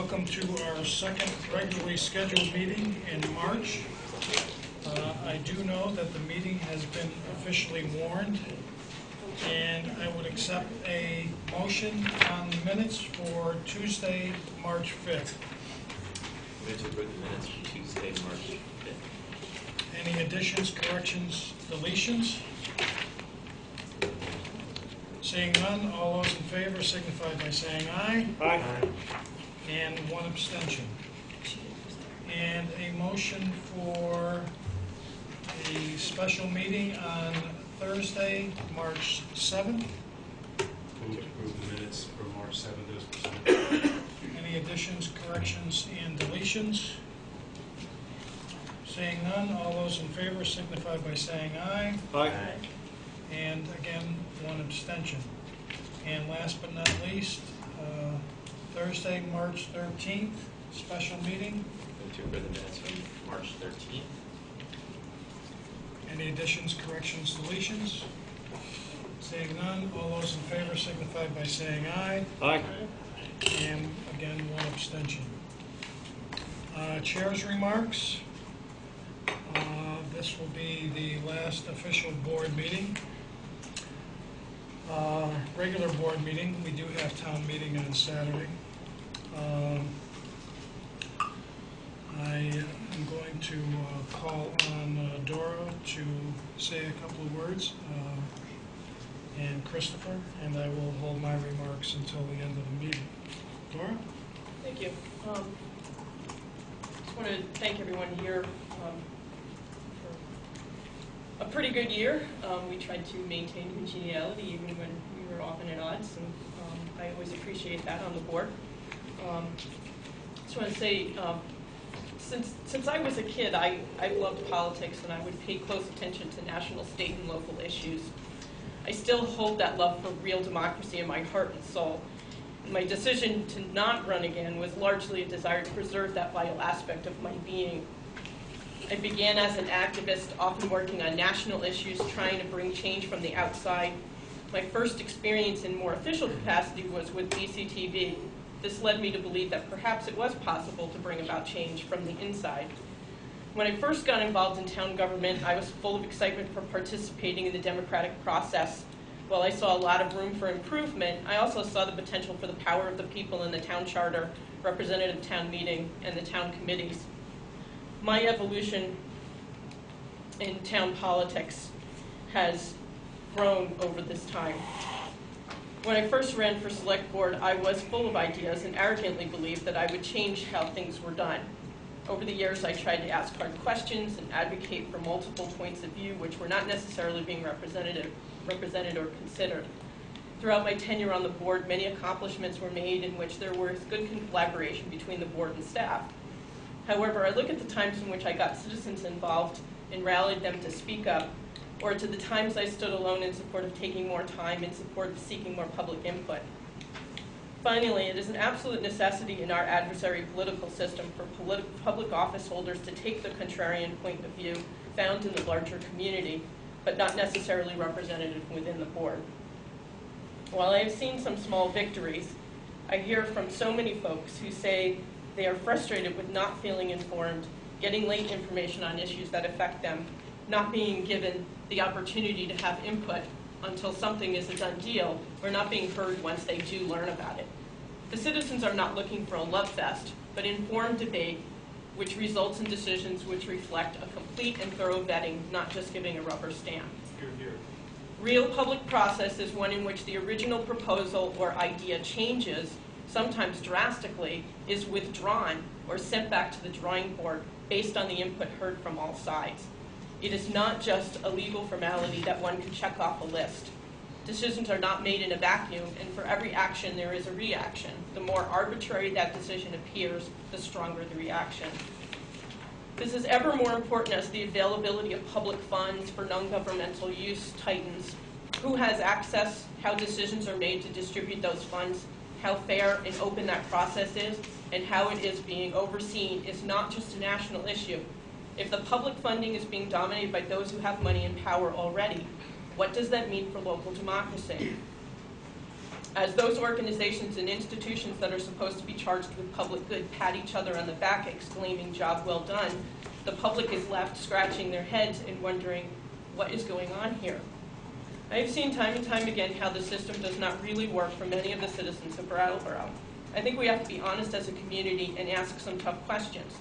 Welcome to our second regularly scheduled meeting in March. I do know that the meeting has been officially warned, and I would accept a motion on the minutes for Tuesday, March 5th. Move to approve the minutes for Tuesday, March 5th. Any additions, corrections, deletions? Seeing none, all those in favor signify by saying aye. Aye. And one abstention. And a motion for a special meeting on Thursday, March 7th. Move to approve the minutes for March 7th as presented. Any additions, corrections, and deletions? Seeing none, all those in favor signify by saying aye. Aye. And again, one abstention. And last but not least, Thursday, March 13th, special meeting. Move to approve the minutes from March 13th. Any additions, corrections, deletions? Seeing none, all those in favor signify by saying aye. Aye. And again, one abstention. Chair's remarks. This will be the last official board meeting. Regular board meeting. We do have town meeting on Saturday. I am going to call on Dora to say a couple of words, and Christopher, and I will hold my remarks until the end of the meeting. Dora? Thank you. Just want to thank everyone here for a pretty good year. We tried to maintain congeniality even when we were often at odds, and I always appreciate that on the board. Just want to say, since I was a kid, I loved politics, and I would pay close attention to national, state, and local issues. I still hold that love for real democracy in my heart and soul. My decision to not run again was largely a desire to preserve that vital aspect of my being. I began as an activist, often working on national issues, trying to bring change from the outside. My first experience in more official capacity was with BCTV. This led me to believe that perhaps it was possible to bring about change from the inside. When I first got involved in town government, I was full of excitement for participating in the democratic process. While I saw a lot of room for improvement, I also saw the potential for the power of the people in the town charter, representative town meeting, and the town committees. My evolution in town politics has grown over this time. When I first ran for select board, I was full of ideas and arrogantly believed that I would change how things were done. Over the years, I tried to ask hard questions and advocate for multiple points of view which were not necessarily being represented or considered. Throughout my tenure on the board, many accomplishments were made in which there was good collaboration between the board and staff. However, I look at the times in which I got citizens involved and rallied them to speak up, or to the times I stood alone in support of taking more time in support of seeking more public input. Finally, it is an absolute necessity in our adversary political system for public office holders to take the contrarian point of view found in the larger community, but not necessarily represented within the board. While I have seen some small victories, I hear from so many folks who say they are frustrated with not feeling informed, getting late information on issues that affect them, not being given the opportunity to have input until something is a done deal, or not being heard once they do learn about it. The citizens are not looking for a love fest, but informed debate, which results in decisions which reflect a complete and thorough vetting, not just giving a rubber stamp. Here, here. Real public process is one in which the original proposal or idea changes, sometimes drastically, is withdrawn or sent back to the drawing board based on the input heard from all sides. It is not just a legal formality that one can check off a list. Decisions are not made in a vacuum, and for every action there is a reaction. The more arbitrary that decision appears, the stronger the reaction. This is ever more important as the availability of public funds for non-governmental use tightens. Who has access, how decisions are made to distribute those funds, how fair and open that process is, and how it is being overseen is not just a national issue. If the public funding is being dominated by those who have money and power already, what does that mean for local democracy? As those organizations and institutions that are supposed to be charged with public good pat each other on the back exclaiming, "Job well done," the public is left scratching their heads and wondering what is going on here. I have seen time and time again how the system does not really work for many of the citizens of Brattleboro. I think we have to be honest as a community and ask some tough questions.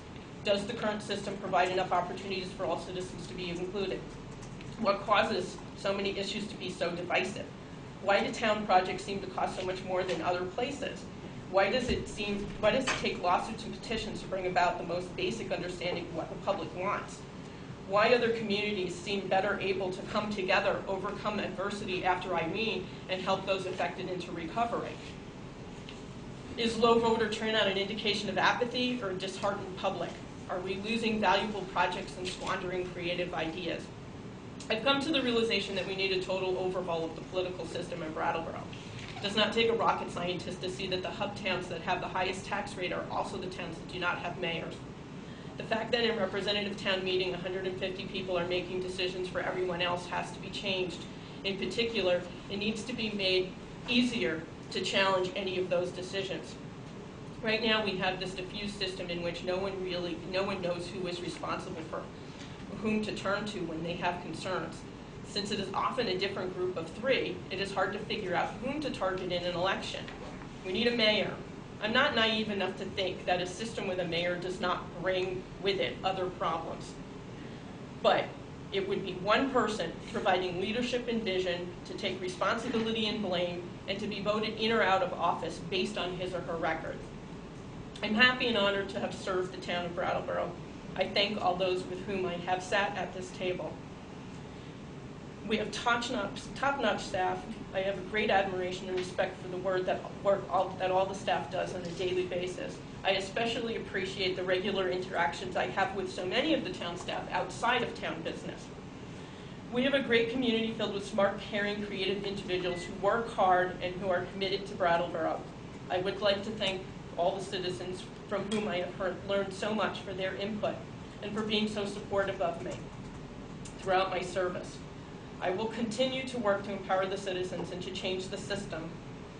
Does the current system provide enough opportunities for all citizens to be included? What causes so many issues to be so divisive? Why do town projects seem to cost so much more than other places? Why does it take lawsuits and petitions to bring about the most basic understanding of what the public wants? Why other communities seem better able to come together, overcome adversity after Irene, and help those affected into recovery? Is low voter turnout an indication of apathy or a disheartened public? Are we losing valuable projects and squandering creative ideas? I've come to the realization that we need a total overhaul of the political system in Brattleboro. It does not take a rocket scientist to see that the hub towns that have the highest tax rate are also the towns that do not have mayors. The fact that in representative town meeting 150 people are making decisions for everyone else has to be changed. In particular, it needs to be made easier to challenge any of those decisions. Right now we have this diffuse system in which no one knows who is responsible for whom to turn to when they have concerns. Since it is often a different group of three, it is hard to figure out whom to target in an election. We need a mayor. I'm not naive enough to think that a system with a mayor does not bring with it other problems. But it would be one person providing leadership and vision to take responsibility and blame and to be voted in or out of office based on his or her record. I'm happy and honored to have served the town of Brattleboro. I thank all those with whom I have sat at this table. We have top-notch staff. I have a great admiration and respect for the work that all the staff does on a daily basis. I especially appreciate the regular interactions I have with so many of the town staff outside of town business. We have a great community filled with smart, caring, creative individuals who work hard and who are committed to Brattleboro. I would like to thank all the citizens from whom I have learned so much for their input and for being so supportive of me throughout my service. I will continue to work to empower the citizens and to change the system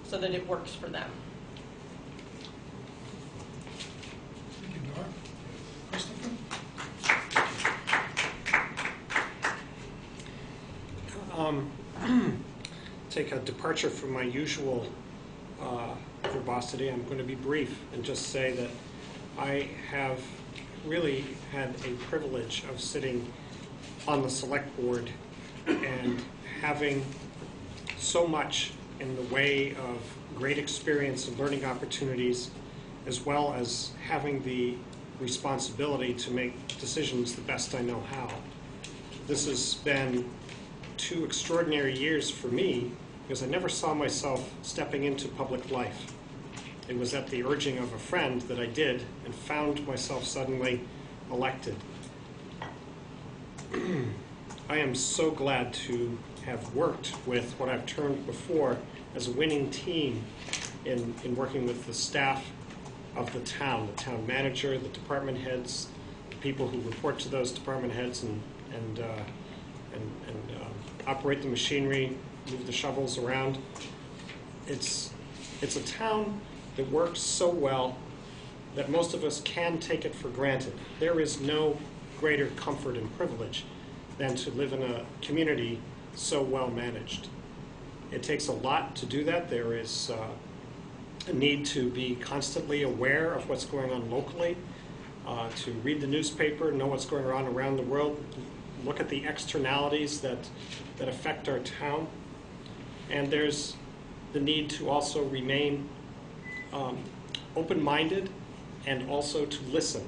so that it works for them. Thank you, Dora. Christopher? Take a departure from my usual verbosity. I'm going to be brief and just say that I have really had a privilege of sitting on the select board and having so much in the way of great experience and learning opportunities, as well as having the responsibility to make decisions the best I know how. This has been 2 extraordinary years for me because I never saw myself stepping into public life. It was at the urging of a friend that I did and found myself suddenly elected. I am so glad to have worked with what I've termed before as a winning team in working with the staff of the town manager, the department heads, the people who report to those department heads and operate the machinery, move the shovels around. It's a town that works so well that most of us can take it for granted. There is no greater comfort and privilege than to live in a community so well managed. It takes a lot to do that. There is a need to be constantly aware of what's going on locally, to read the newspaper, know what's going on around the world, look at the externalities that affect our town. And there's the need to also remain open-minded and also to listen,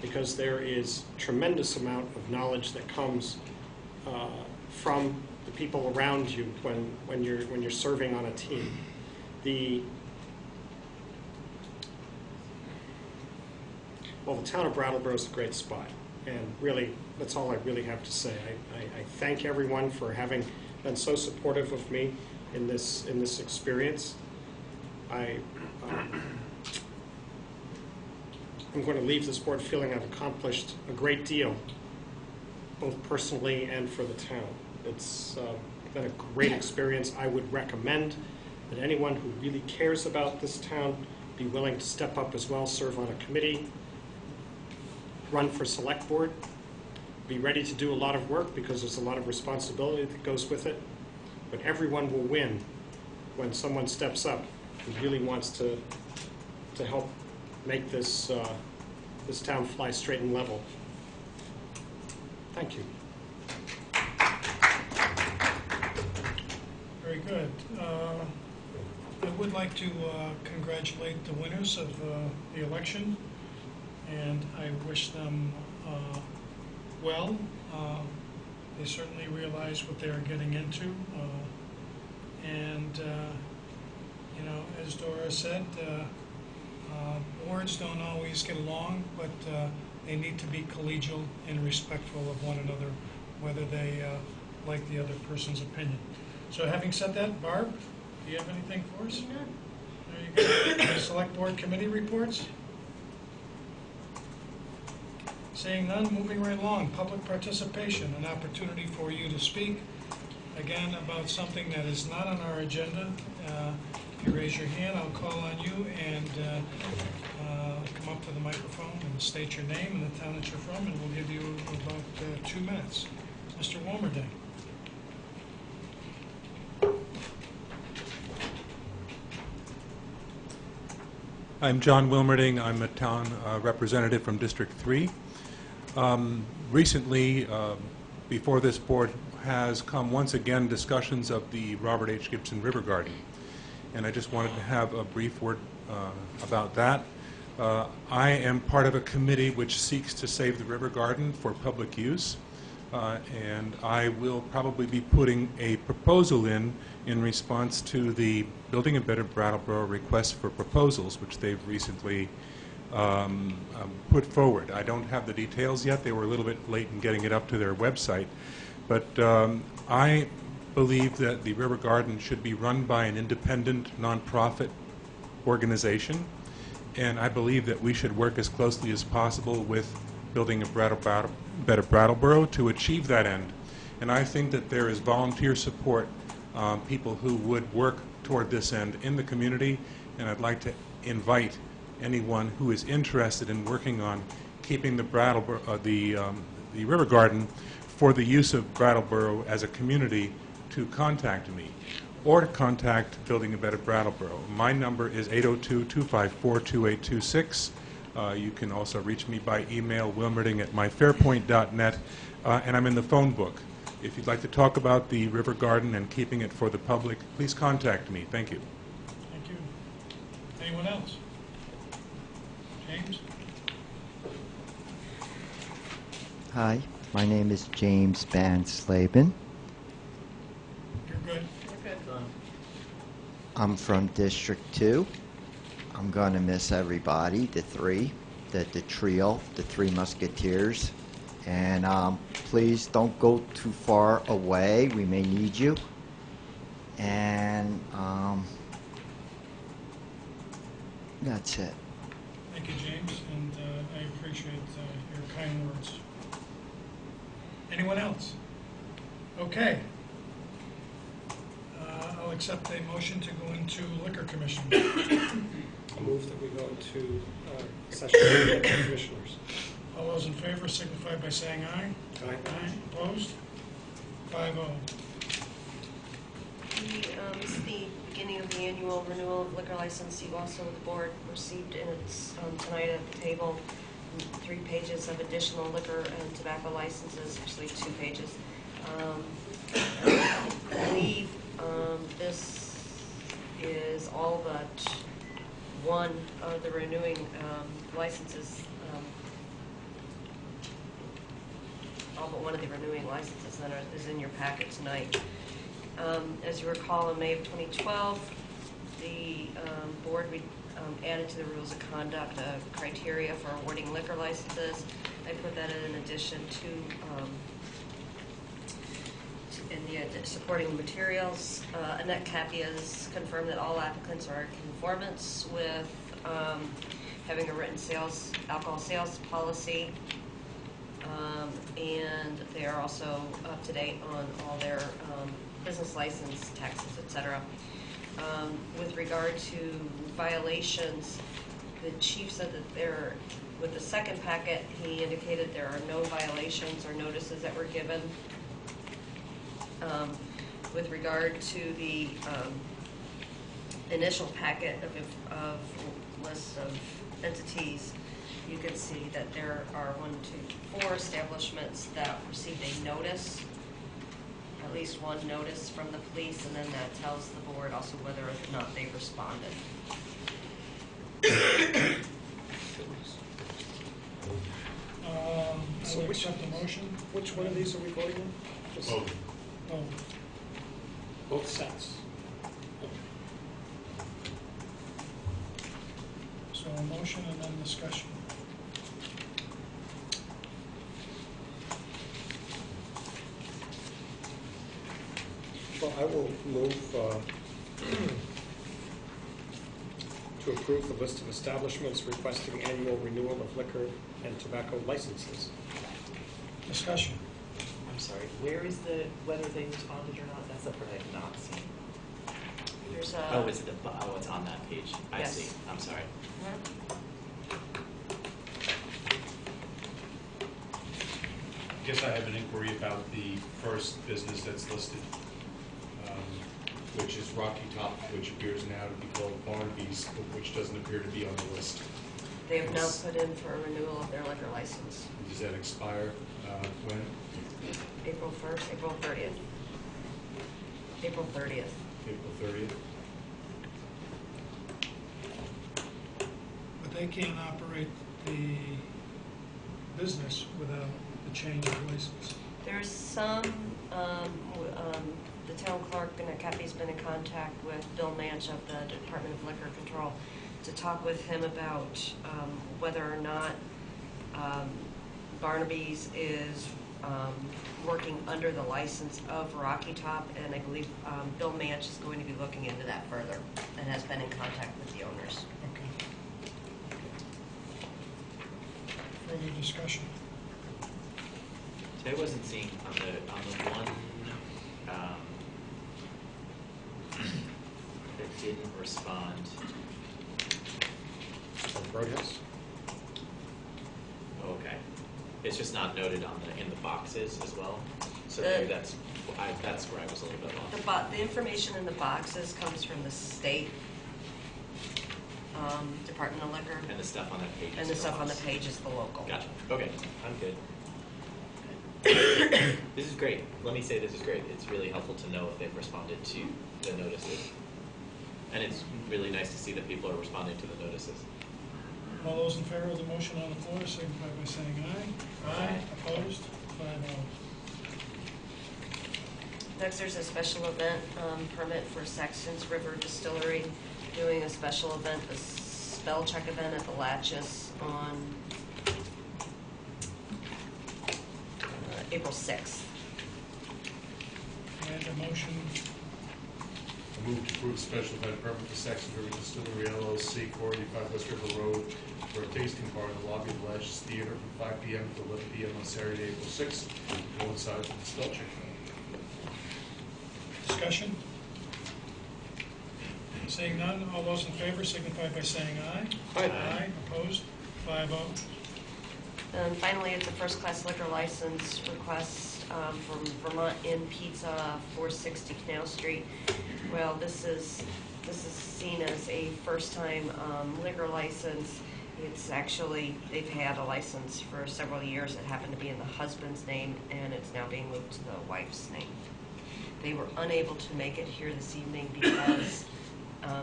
because there is tremendous amount of knowledge that comes from the people around you when you're serving on a team. The town of Brattleboro is a great spot, and really, that's all I really have to say. I thank everyone for having been so supportive of me in this experience. I'm going to leave this board feeling I've accomplished a great deal, both personally and for the town. It's been a great experience. I would recommend that anyone who really cares about this town be willing to step up as well, serve on a committee, run for select board, be ready to do a lot of work because there's a lot of responsibility that goes with it. But everyone will win when someone steps up who really wants to help make this this town fly straight and level. Thank you. Very good. I would like to congratulate the winners of the election, and I wish them well. They certainly realize what they are getting into, and you know, as Dora said, boards don't always get along, but they need to be collegial and respectful of one another, whether they like the other person's opinion. So having said that, Barb, do you have anything for us? None. There you go. Select board committee reports? Seeing none, moving right along. Public participation, an opportunity for you to speak, again, about something that is not on our agenda. If you raise your hand, I'll call on you and come up to the microphone and state your name and the town that you're from, and we'll give you about 2 minutes. Mr. Wilmerding. I'm John Wilmerding. I'm a town representative from District 3. Recently, before this board has come once again discussions of the Robert H. Gibson River Garden. And I just wanted to have a brief word about that. I am part of a committee which seeks to save the river garden for public use. And I will probably be putting a proposal in response to the Building a Better Brattleboro request for proposals, which they've recently put forward. I don't have the details yet. They were a little bit late in getting it up to their website. But I believe that the River Garden should be run by an independent, nonprofit organization. And I believe that we should work as closely as possible with Building a Better Brattleboro to achieve that end. And I think that there is volunteer support, people who would work toward this end in the community, and I'd like to invite anyone who is interested in working on keeping the the River Garden for the use of Brattleboro as a community to contact me or to contact Building a Better Brattleboro. My number is 802-254-2826. You can also reach me by email, wilmerding@myfairpoint.net, and I'm in the phone book. If you'd like to talk about the River Garden and keeping it for the public, please contact me. Thank you. Thank you. Anyone else? James? Hi, my name is James Van Slaben. You're good. You're good. I'm from District 2. I'm going to miss everybody, the three, the trio, the Three Musketeers. And please don't go too far away. We may need you. And that's it. Thank you, James, and I appreciate your kind words. Anyone else? Okay. I'll accept a motion to go into Liquor Commission. I move that we go into session with the commissioners. All those in favor signify by saying aye. Aye. Aye. Opposed? 5-0. This is the beginning of the annual renewal of liquor license. You also, the board, received, and it's tonight at the table, 3 pages of additional liquor and tobacco licenses, actually 2 pages. I believe this is all but one of the renewing licenses, all but one of the renewing licenses that is in your packet tonight. As you recall, in May of 2012, the board added to the rules of conduct a criteria for awarding liquor licenses. I put that in addition to in the supporting materials. Annette Cappy has confirmed that all applicants are in conformance with having a written alcohol sales policy, and they are also up to date on all their business license, taxes, etc. With regard to violations, the chief said that with the second packet, he indicated there are no violations or notices that were given. With regard to the initial packet of lists of entities, you can see that there are 4 establishments that received a notice, at least one notice from the police, and then that tells the board also whether or not they responded. I would accept the motion. Which one of these are we voting on? Just Both. Oh, both sets. so a motion and then discussion. Well, I will move to approve the list of establishments requesting annual renewal of liquor and tobacco licenses. Discussion. I'm sorry, where is whether they responded or not? That's the part I have not seen. There's Oh, is it it's on that page. I Yes. see. I'm sorry. I guess I have an inquiry about the first business that's listed, which is Rocky Top, which appears now to be called Barnaby's, but which doesn't appear to be on the list. They have now put in for a renewal of their liquor license. Does that expire when? April 1st, April 30th. April 30th. April 30th? But they can't operate the business without the change of license. There's some, the town clerk and Kepi's been in contact with Bill Manch of the Department of Liquor Control to talk with him about whether or not Barnaby's is working under the license of Rocky Top, and I believe Bill Manch is going to be looking into that further and has been in contact with the owners. Okay. Further discussion. I wasn't seeing on the one that didn't respond. Roadhouse? Oh, okay, it's just not noted on in the boxes as well. So The- maybe that's where I was a little bit lost. The information in the boxes comes from the state Department of Liquor, And the stuff on that page. and is the the stuff on the box. page is the local. Gotcha. Okay, I'm good. This is great. Let me say this is great. It's really helpful to know if they've responded to the notices. And it's really nice to see that people are responding to the notices. All those in favor of the motion on the floor signify by saying aye. Aye. Opposed? 5-0. Next, there's a special event permit for Saxon's River Distillery, doing a special event, a spell check event at the Latches on April 6th. And a motion. I move to approve special event permit for Saxon River Distillery LLC, 485 West River Road, for a tasting bar in the lobby of the Latches Theater from 5 p.m. to 11 p.m. on Saturday, April 6th, to coincide with the spell check. Discussion? Seeing none, all those in favor signify by saying aye. Aye. Opposed? 5-0. And finally, it's a first-class liquor license request from Vermont Inn Pizza, 460 Canal Street. Well, this is seen as a first-time liquor license. It's actually, they've had a license for several years. It happened to be in the husband's name, and it's now being moved to the wife's name. They were unable to make it here this evening because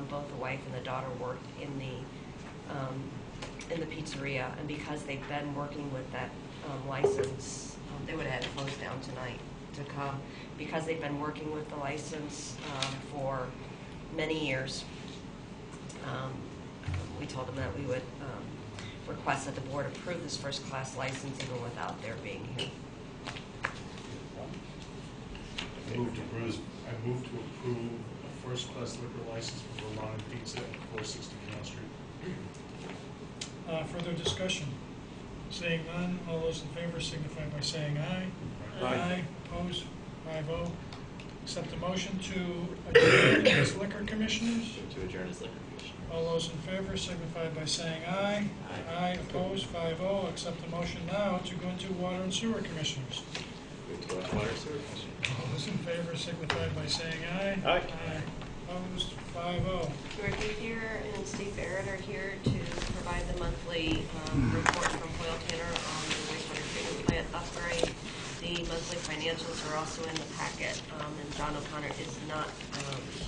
both the wife and the daughter work in the pizzeria, and because they've been working with that license, they would have had to close down tonight to come. Because they've been working with the license for many years, we told them that we would request that the board approve this first-class license even without their being here. I move to approve a first-class liquor license for Vermont Pizza at 460 Canal Street. Further discussion? Seeing none, all those in favor signify by saying aye. Aye. Opposed? 5-0. Accept the motion to adjourn as liquor commissioners. Move to adjourn as liquor commission. All those in favor signify by saying aye. Aye, opposed, 5-0. Accept the motion now to go into water and sewer commissioners. Move to go into water sewer commission. All those in favor signify by saying aye. Aye. Opposed, 5-0. Ricky here and Steve Barrett are here to provide the monthly report from Hoyle Tanner on the wastewater treatment plant upgrade. The monthly financials are also in the packet, and John O'Connor is not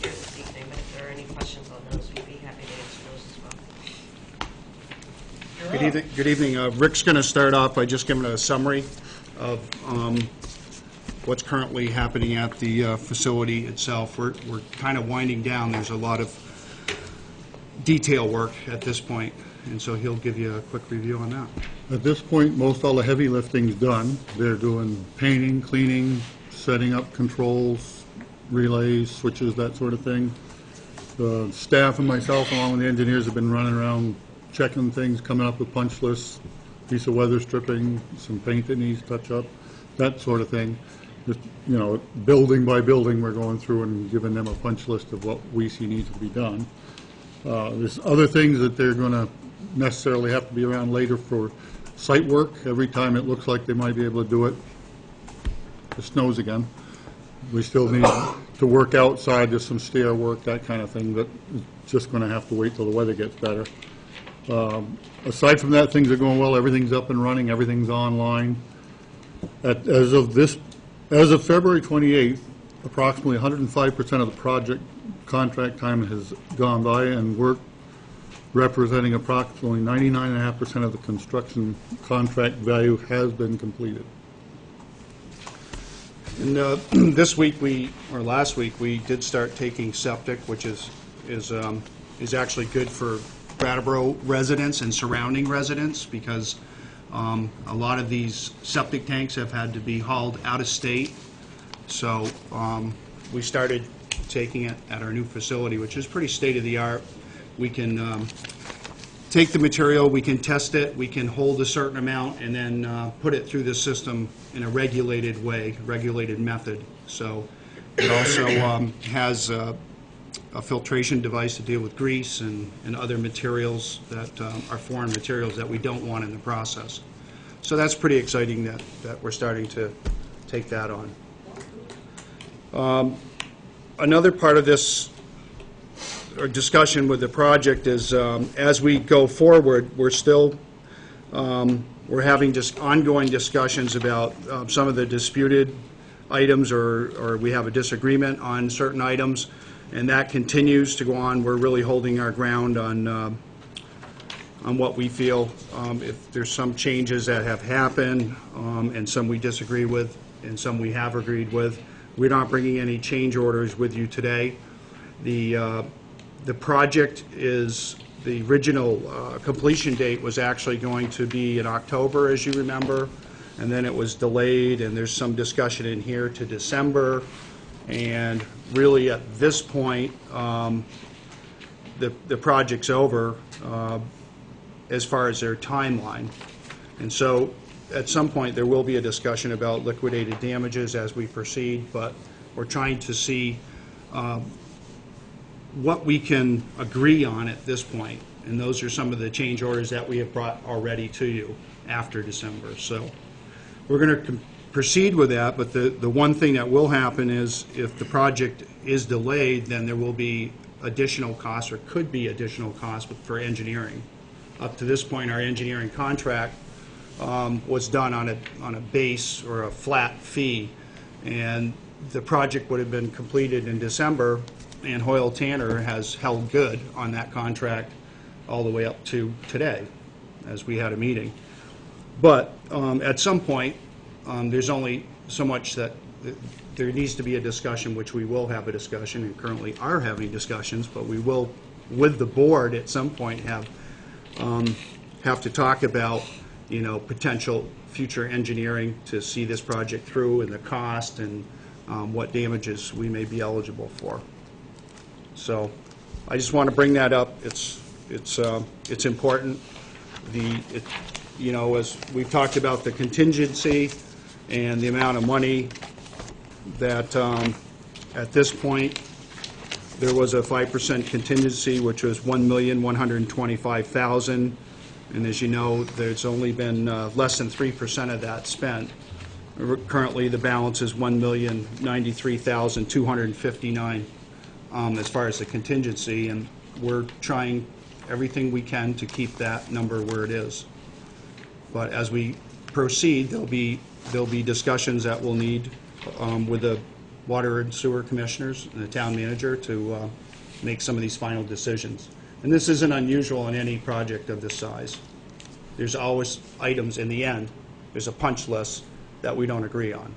here this evening, but if there are any questions on those, we'd be happy to answer those as well. You're Good up. evening. Good evening. Rick's going to start off by just giving a summary of what's currently happening at the facility itself. We're kind of winding down. There's a lot of detail work at this point, and so he'll give you a quick review on that. At this point, most all the heavy lifting's done. They're doing painting, cleaning, setting up controls, relays, switches, that sort of thing. The staff and myself, along with the engineers, have been running around checking things, coming up with punch lists, piece of weather stripping, some paint that needs touch up, that sort of thing. Just, you know, building by building, we're going through and giving them a punch list of what we see needs to be done. There's other things that they're going to necessarily have to be around later for site work. Every time it looks like they might be able to do it, it snows again. We still need to work outside. There's some stair work, that kind of thing, but it's just going to have to wait till the weather gets better. Aside from that, things are going well. Everything's up and running. Everything's online. As of February 28th, approximately 105% of the project contract time has gone by, and work representing approximately 99.5% of the construction contract value has been completed. And this week, last week, we did start taking septic, which is actually good for Brattleboro residents and surrounding residents, because a lot of these septic tanks have had to be hauled out of state. So we started taking it at our new facility, which is pretty state-of-the-art. We can take the material, we can test it, we can hold a certain amount, and then put it through the system in a regulated way, regulated method. So it also has a filtration device to deal with grease and other materials that are foreign materials that we don't want in the process. So that's pretty exciting that we're starting to take that on. Another part of this discussion with the project is as we go forward, we're still we're having just ongoing discussions about some of the disputed items, or we have a disagreement on certain items, and that continues to go on. We're really holding our ground on what we feel. If there's some changes that have happened, and some we disagree with, and some we have agreed with, we're not bringing any change orders with you today. The project is, the original completion date was actually going to be in October, as you remember, and then it was delayed, and there's some discussion in here to December. And really at this point, the project's over as far as their timeline. And so at some point there will be a discussion about liquidated damages as we proceed, but we're trying to see what we can agree on at this point. And those are some of the change orders that we have brought already to you after December. So we're going to proceed with that, but the one thing that will happen is if the project is delayed, then there will be additional costs, or could be additional costs for engineering. Up to this point, our engineering contract was done on a base or a flat fee, and the project would have been completed in December, and Hoyle Tanner has held good on that contract all the way up to today, as we had a meeting. But at some point, there's only so much that there needs to be a discussion, which we will have a discussion, and currently are having discussions, but we will, with the board, at some point have to talk about, you know, potential future engineering to see this project through, and the cost, and what damages we may be eligible for. So I just want to bring that up. It's important. You know, as we've talked about the contingency and the amount of money that At this point, there was a 5% contingency, which was $1,125,000, and as you know, there's only been less than 3% of that spent. Currently, the balance is $1,093,259 as far as the contingency, and we're trying everything we can to keep that number where it is. But as we proceed, there'll be discussions that we'll need with the water and sewer commissioners and the town manager to make some of these final decisions. And this isn't unusual in any project of this size. There's always items in the end. There's a punch list that we don't agree on,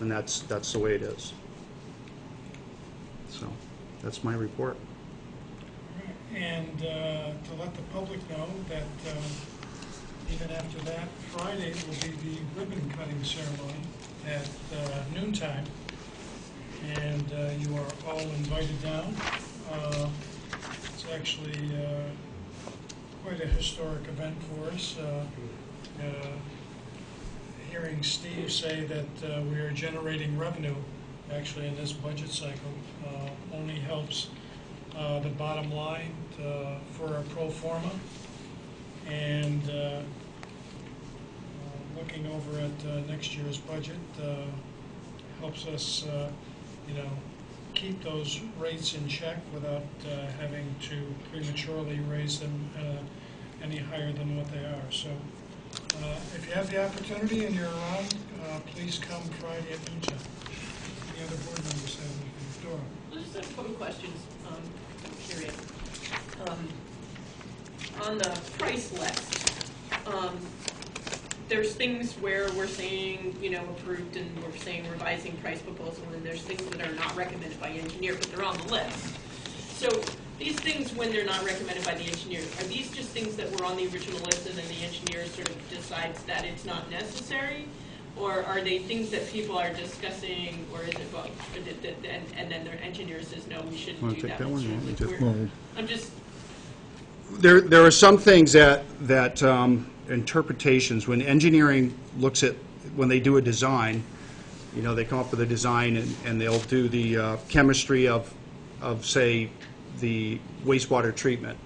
and that's the way it is. So that's my report. And to let the public know that even after that, Friday will be the ribbon cutting ceremony at noontime, and you are all invited down. It's actually quite a historic event for us. Hearing Steve say that we are generating revenue actually in this budget cycle only helps the bottom line for a pro forma, and looking over at next year's budget helps us keep those rates in check without having to prematurely raise them any higher than what they are. So if you have the opportunity and you're around, please come Friday at noontime. Any other board members have anything? Dora? I just have a couple questions. I'm curious. On the price list, there's things where we're saying, approved, and we're saying revising price proposal, and there's things that are not recommended by engineer, but they're on the list. So these things, when they're not recommended by the engineer, are these just things that were on the original list and then the engineer sort of decides that it's not necessary? Or are they things that people are discussing, or is it both? And then their engineer says, no, we shouldn't do that. I'm just... There are some things that interpretations, when engineering looks at, when they do a design, they come up with a design and they'll do the chemistry of, say, the wastewater treatment.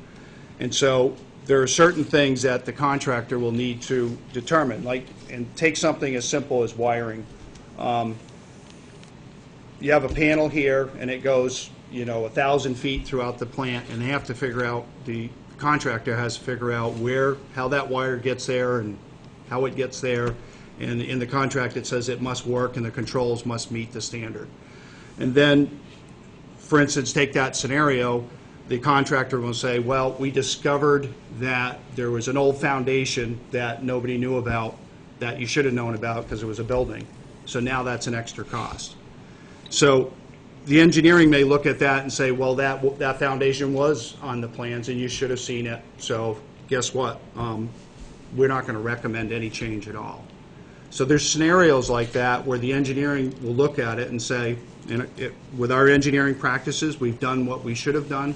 And so there are certain things that the contractor will need to determine, and take something as simple as wiring. You have a panel here and it goes, 1,000 feet throughout the plant, and they have to figure out, the contractor has to figure out how that wire gets there and how it gets there. And in the contract it says it must work and the controls must meet the standard. And then, for instance, take that scenario, the contractor will say, well, we discovered that there was an old foundation that nobody knew about, that you should have known about because it was a building. So now that's an extra cost. So the engineering may look at that and say, well, that foundation was on the plans and you should have seen it. So guess what? We're not going to recommend any change at all. So there's scenarios like that where the engineering will look at it and say, with our engineering practices, we've done what we should have done,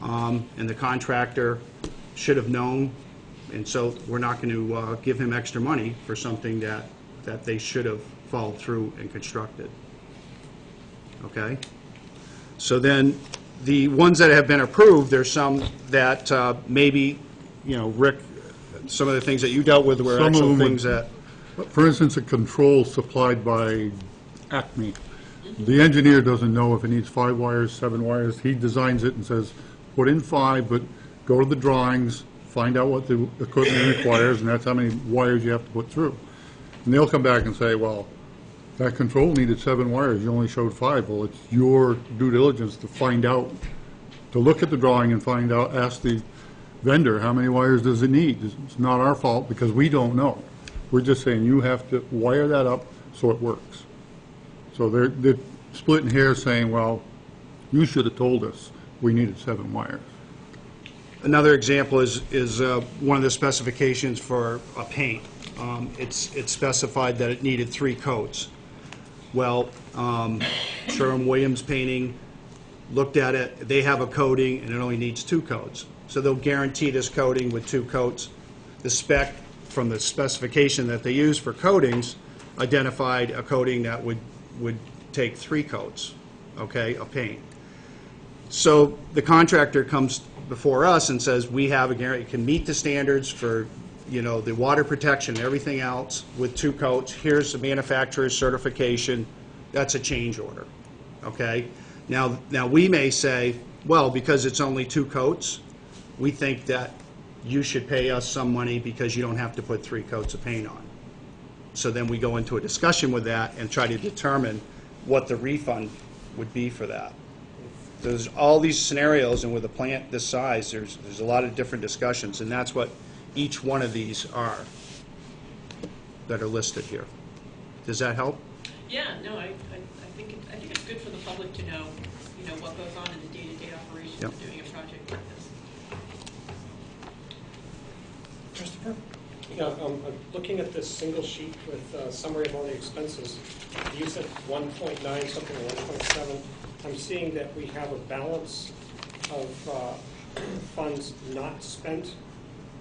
and the contractor should have known, and so we're not going to give him extra money for something that they should have followed through and constructed. Okay? So then the ones that have been approved, there's some that maybe, Rick, some of the things that you dealt with were actual things that... For instance, a control supplied by Acme. The engineer doesn't know if it needs 5 wires, 7 wires. He designs it and says, put in 5, but go to the drawings, find out what the equipment requires, and that's how many wires you have to put through. And they'll come back and say, well, that control needed 7 wires, you only showed 5. Well, it's your due diligence to find out, to look at the drawing and find out, ask the vendor, how many wires does it need? It's not our fault because we don't know. We're just saying you have to wire that up so it works. So they're splitting hairs saying, well, you should have told us we needed 7 wires. Another example is one of the specifications for a paint. It's specified that it needed 3 coats. Well, Sherwin-Williams Painting looked at it. They have a coating, and it only needs 2 coats. So they'll guarantee this coating with 2 coats. The spec from the specification that they use for coatings identified a coating that would take 3 coats. okay, of paint. So the contractor comes before us and says, we have a guarantee, can meet the standards for, you know, the water protection and everything else with 2 coats. Here's the manufacturer's certification. That's a change order, okay? Now we may say, well, because it's only 2 coats, we think that you should pay us some money because you don't have to put 3 coats of paint on. So then we go into a discussion with that and try to determine what the refund would be for that. There's all these scenarios, and with a plant this size, there's a lot of different discussions, and that's what each one of these are that are listed here. Does that help? Yeah, no, I think it's good for the public to know, you know, what goes on in the day-to-day operations Yep. of doing a project like this. Christopher? Yeah, looking at this single sheet with summary of all the expenses, you said 1.9 something or 1.7. I'm seeing that we have a balance of funds not spent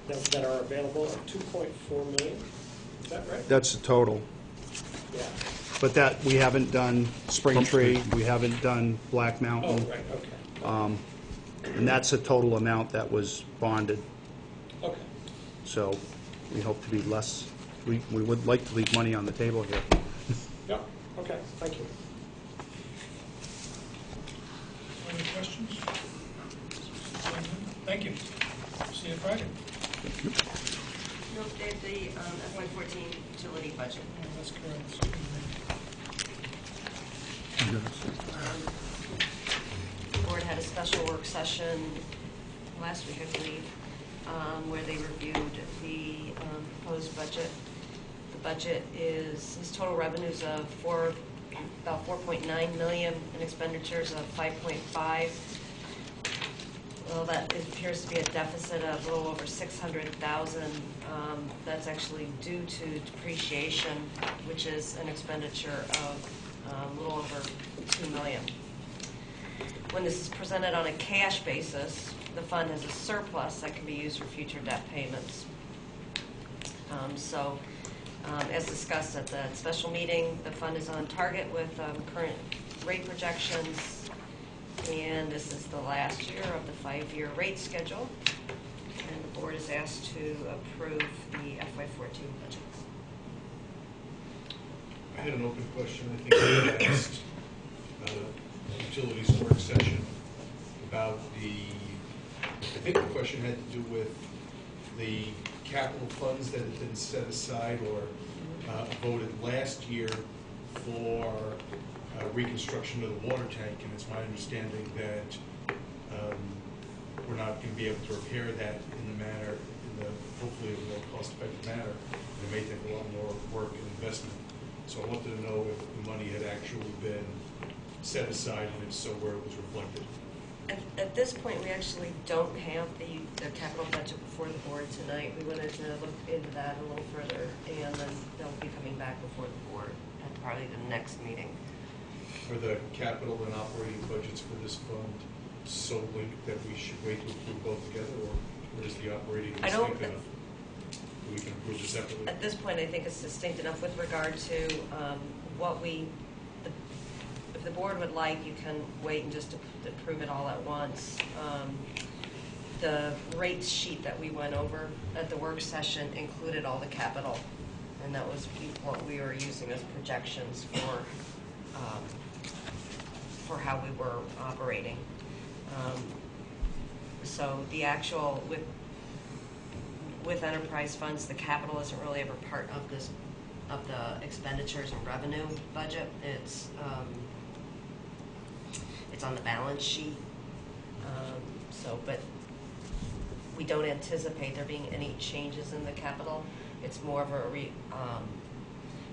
that are available of 2.4 million. Is that right? That's the total. Yeah. But that, we haven't done Spring Tree, we haven't done Black Oh, Mountain, right, okay. and that's the total amount that was bonded. Okay. So we hope to be less, we would like to leave money on the table here. Yeah, okay, thank you. Any questions? Thank you. See you Friday. No, Dave, the FY14 utility budget. That's correct. The board had a special work session last week, I believe, where they reviewed the proposed budget. The budget has total revenues of about 4.9 million and expenditures of 5.5. Well, that appears to be a deficit of a little over 600,000. That's actually due to depreciation, which is an expenditure of a little over 2 million. When this is presented on a cash basis, the fund has a surplus that can be used for future debt payments. As discussed at the special meeting, the fund is on target with current rate projections, and this is the last year of the 5-year rate schedule, and the board is asked to approve the FY14 budget. I had an open question, I think, in the last utilities work session about I think the question had to do with the capital funds that had been set aside or voted last year for reconstruction of the water tank, and it's my understanding that we're not going to be able to repair that hopefully in a more cost-effective manner. It may take a lot more work and investment. So I wanted to know if the money had actually been set aside, and if so, where it was reflected. At this point, we actually don't have the capital budget before the board tonight. We wanted to look into that a little further, and then they'll be coming back before the board at probably the next meeting. Are the capital and operating budgets for this fund so linked that we should wait to approve both together, or is the operating distinct enough that we can approve it separately? At this point, I think it's distinct enough with regard to if the board would like, you can wait and just approve it all at once. The rates sheet that we went over at the work session included all the capital, and that was what we were using as projections for how we were operating. So the actual, with enterprise funds, the capital isn't really ever part of the expenditures and revenue budget. It's on the balance sheet. But we don't anticipate there being any changes in the capital. It's more of a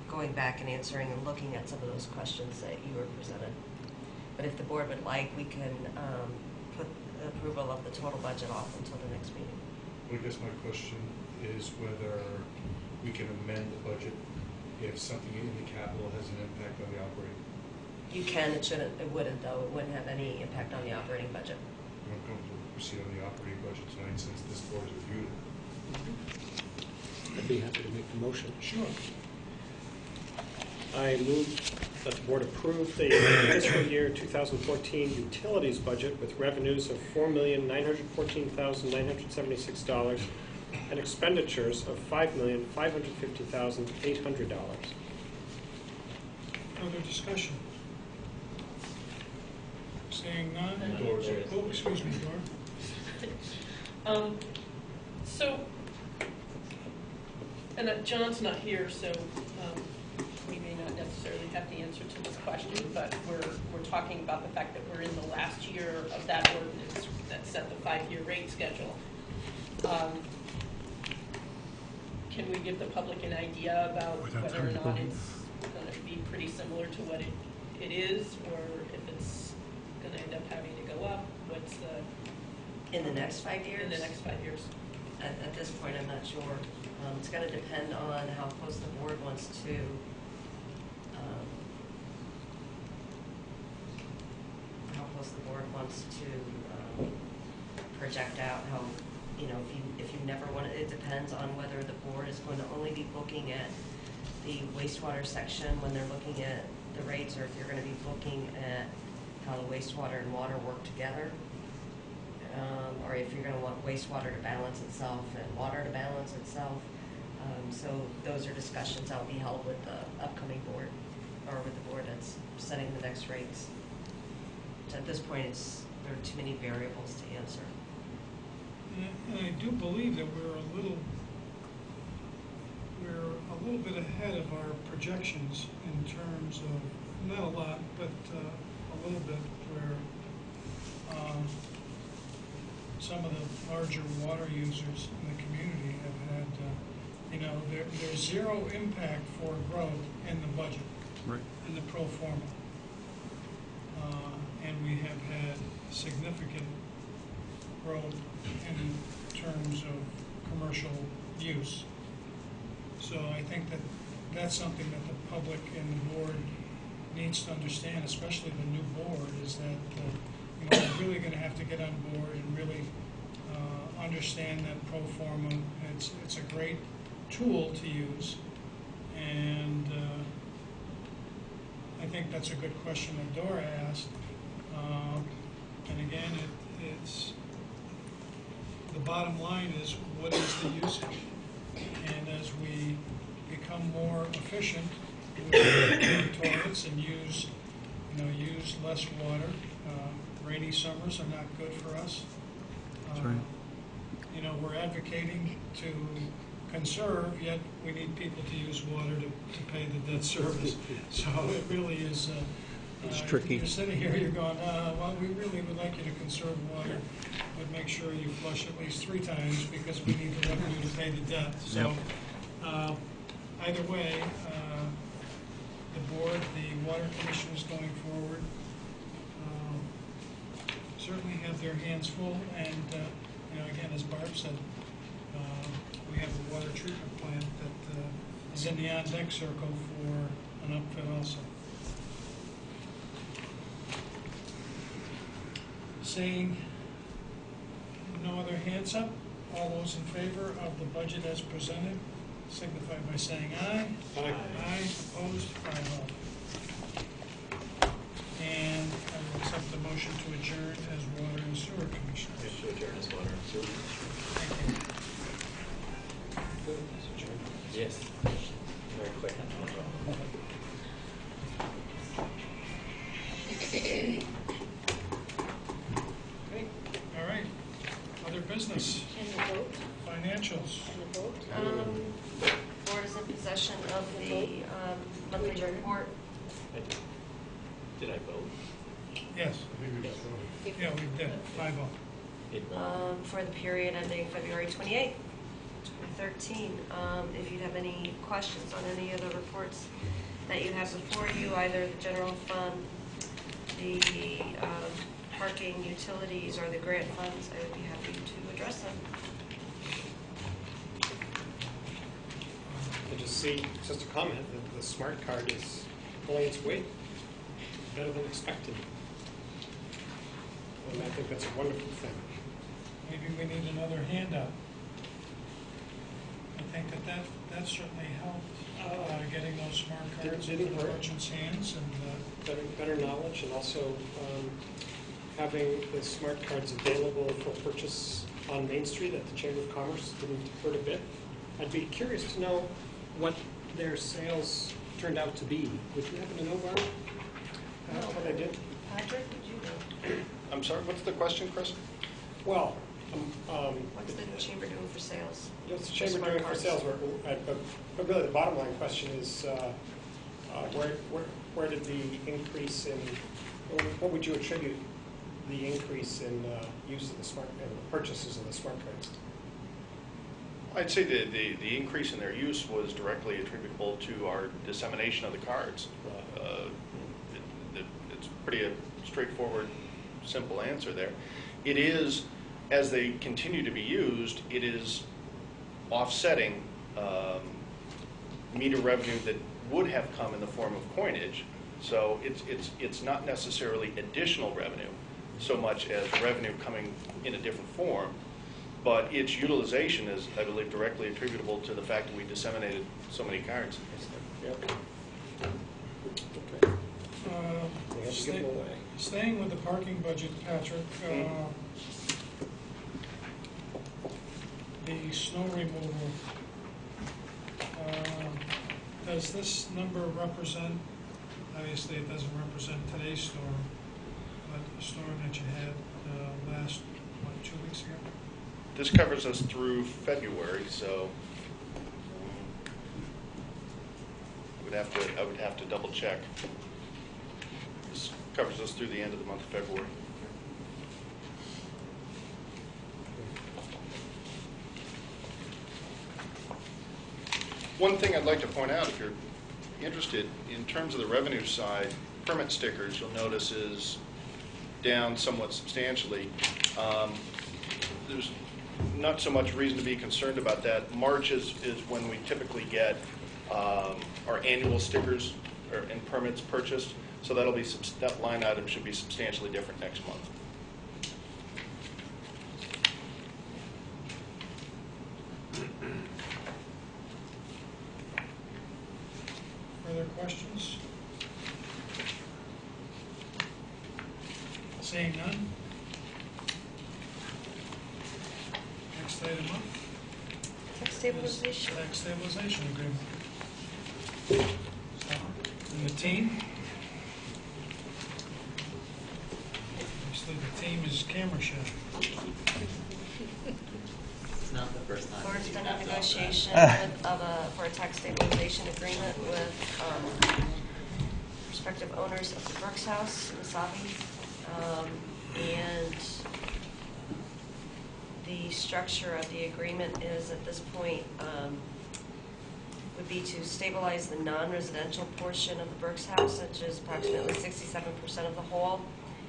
going back and answering and looking at some of those questions that you were presented. But if the board would like, we can put approval of the total budget off until the next meeting. Well, I guess my question is whether we can amend the budget if something in the capital has an impact on the operating. You can, it wouldn't though, it wouldn't have any impact on the operating budget. I'm not going to proceed on the operating budget tonight since this board has reviewed it. I'd be happy to make the motion. Sure. I move that the board approve the fiscal year 2014 utilities budget with revenues of $4,914,976 and expenditures of $5,550,800. Further discussion? Seeing none? Doors. Oh, excuse me, Dora. So, and John's not here, so we may not necessarily have the answer to this question, but we're talking about the fact that we're in the last year of that ordinance that set the 5-year rate schedule. Can we give the public an idea about whether or not it's going to be pretty similar to what it is, or if it's going to end up having to go up? What's the In the next 5 years? in the next 5 years? At this point, I'm not sure. It's going to depend on how close the board wants to project out how, if you never want it depends on whether the board is going to only be looking at the wastewater section when they're looking at the rates, or if you're going to be looking at how the wastewater and water work together. Or if you're going to want wastewater to balance itself and water to balance itself. So those are discussions that will be held with the upcoming board, or with the board that's setting the next rates. So at this point, there are too many variables to answer. And I do believe that we're a little bit ahead of our projections in terms of, not a lot, but a little bit, where some of the larger water users in the community have had, there's zero impact for growth in the budget, Right. in the pro forma. And we have had significant growth in terms of commercial use. So I think that that's something that the public and the board needs to understand, especially the new board, is that we're really going to have to get on board and really understand that pro forma. It's a great tool to use, and I think that's a good question that Dora asked. And again, it's the bottom line is, what is the usage? And as we become more efficient with toilets and use less water, rainy summers are not good for us. That's right. We're advocating to conserve, yet we need people to use water to pay the debt service. So it really is. It's tricky. You're sitting here, you're going, well, we really would like you to conserve water, but make sure you flush at least 3 times because we need the revenue to pay the debt. So either way, the board, the water commissioners going forward, certainly have their hands full. And again, as Barb said, we have a water treatment plant that is in the on-deck circle for an upfit also. Seeing no other hands up, all those in favor of the budget as presented signify by saying aye. Aye. Aye, opposed, 5-0. And I will accept the motion to adjourn as Water and Sewer Commissioner. To adjourn as water and sewer. Thank you. Yes. Very quick. Okay, all right. Other business, Can you vote? financials. Can you vote? Board is in possession of the monthly report. Did I vote? Yes, yeah, we did, 5-0. For the period ending February 28th, 2013. If you have any questions on any of the reports that you have before you, either the general fund, the parking, utilities, or the grant funds, I would be happy to address them. I just see, just a comment, that the smart card is pulling its weight better than expected. And I think that's a wonderful thing. Maybe we need another handout. I think that certainly helped, getting those smart cards Didn't into the hurt. merchants' hands, and better knowledge, and also having the smart cards available for purchase on Main Street at the Chamber of Commerce didn't hurt a bit. I'd be curious to know what their sales turned out to be. Would you happen to know, Barb? What they did? Patrick, would you know? I'm sorry, what's the question, Chris? Well, What's the chamber doing for sales? what's the Chamber Smart doing for cards. sales? But really, the bottom line question is, where did the increase in, what would you attribute the increase in use of the smart, purchases of the smart cards? I'd say the increase in their use was directly attributable to our dissemination of the cards. It's pretty a straightforward, simple answer there. It is, as they continue to be used, it is offsetting meter revenue that would have come in the form of coinage. So it's not necessarily additional revenue so much as revenue coming in a different form, but its utilization is, I believe, directly attributable to the fact that we disseminated so many cards. Okay. They had to give them away. staying with the parking budget, Patrick, the snow removal, does this number represent, obviously it doesn't represent today's storm, but the storm that you had last, 2 weeks ago? This covers us through February, so I would have to double check. This covers us through the end of the month of February. One thing I'd like to point out, if you're interested, in terms of the revenue side, permit stickers, you'll notice, is down somewhat substantially. There's not so much reason to be concerned about that. March is when we typically get our annual stickers and permits purchased, so that line item should be substantially different next month. Further questions? Seeing none? Next item up Tax is stabilization. tax stabilization agreement. And the team? Actually, the team is camera shy. It's not the first time. Board's that done you've a had to negotiation for a tax stabilization agreement with prospective owners of the Brooks House in Wasabi. And the structure of the agreement is, at this point, would be to stabilize the non-residential portion of the Brooks House, which is approximately 67% of the whole,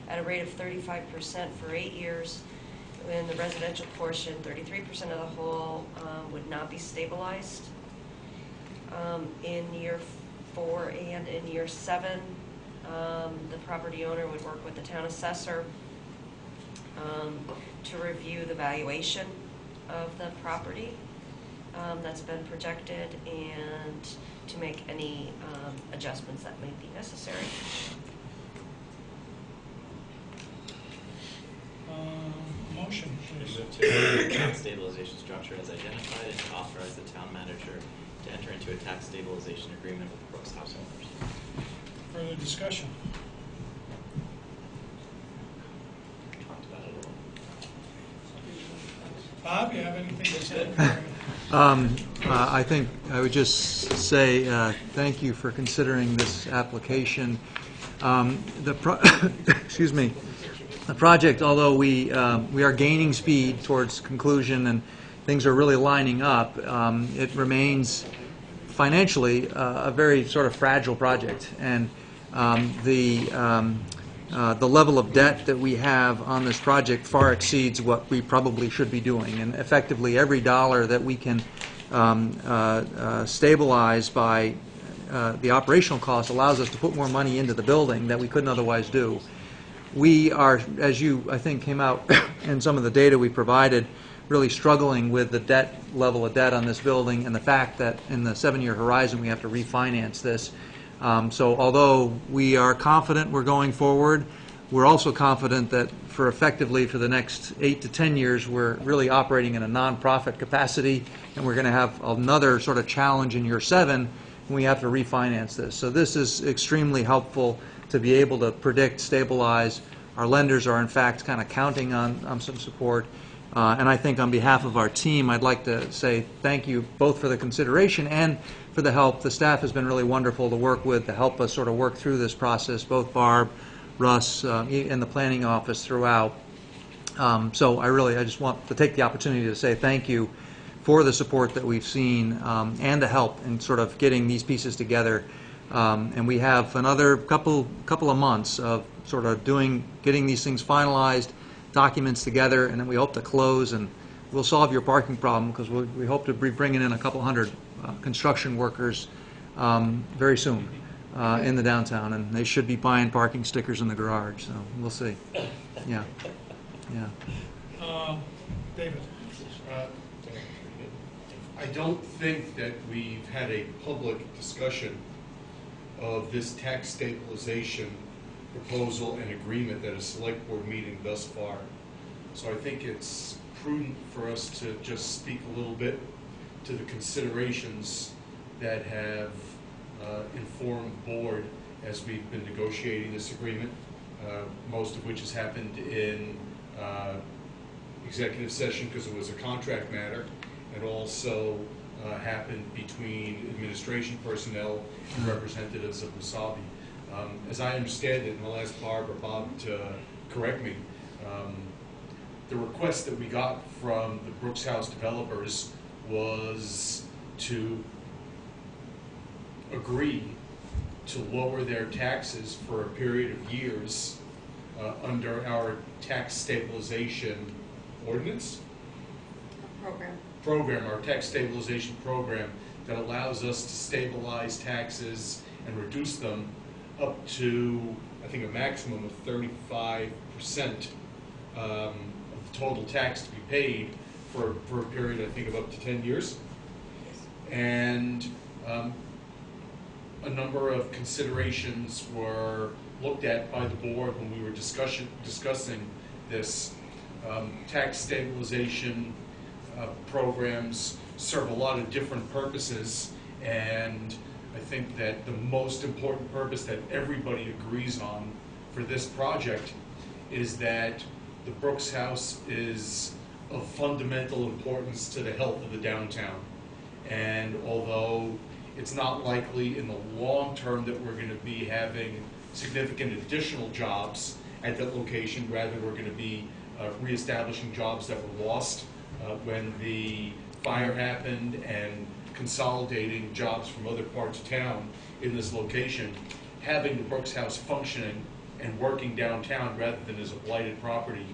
at a rate of 35% for 8 years. In the residential portion, 33% of the whole would not be stabilized. In year 4 and in year 7, the property owner would work with the town assessor to review the valuation of the property that's been projected and to make any adjustments that may be necessary. Motion, I please. move to approve the tax stabilization structure as identified and to authorize the town manager to enter into a tax stabilization agreement with Brooks House owners. Further discussion? Talked about it a little. Bob, you have anything to say? I think I would just say thank you for considering this application. Excuse me. The project, although we are gaining speed towards conclusion and things are really lining up, it remains financially a very sort of fragile project. And the level of debt that we have on this project far exceeds what we probably should be doing. And effectively, every dollar that we can stabilize by the operational cost allows us to put more money into the building that we couldn't otherwise do. We are, as you, I think, came out in some of the data we provided, really struggling with the debt level of debt on this building and the fact that in the 7-year horizon we have to refinance this. So although we are confident we're going forward, we're also confident that for the next 8 to 10 years, we're really operating in a nonprofit capacity, and we're going to have another sort of challenge in year 7 when we have to refinance this. So this is extremely helpful to be able to predict, stabilize. Our lenders are in fact kind of counting on some support. And I think on behalf of our team, I'd like to say thank you both for the consideration and for the help. The staff has been really wonderful to work with to help us sort of work through this process, both Barb, Russ, and the planning office throughout. So I just want to take the opportunity to say thank you for the support that we've seen and the help in sort of getting these pieces together. And we have another couple of months of sort of getting these things finalized, documents together, and then we hope to close, and we'll solve your parking problem because we hope to be bringing in a couple hundred construction workers very soon in the downtown, and they should be buying parking stickers in the garage, so we'll see. Yeah. David? I don't think that we've had a public discussion of this tax stabilization proposal and agreement at a select board meeting thus far. So I think it's prudent for us to just speak a little bit to the considerations that have informed the board as we've been negotiating this agreement, most of which has happened in executive session because it was a contract matter, and also happened between administration personnel and representatives of Wasabi. As I understand it, and I'll ask Barb or Bob to correct me, the request that we got from the Brooks House developers was to agree to lower their taxes for a period of years under our tax stabilization ordinance? Program, our tax stabilization program that allows us to stabilize taxes and reduce them up to, I think, a maximum of 35% of the total tax to be paid for a period, I think, of up to 10 years. And a number of considerations were looked at by the board when we were discussing this. Tax stabilization programs serve a lot of different purposes, and I think that the most important purpose that everybody agrees on for this project is that the Brooks House is of fundamental importance to the health of the downtown. And although it's not likely in the long term that we're going to be having significant additional jobs at that location, rather we're going to be reestablishing jobs that were lost when the fire happened and consolidating jobs from other parts of town in this location, having the Brooks House functioning and working downtown rather than as a blighted property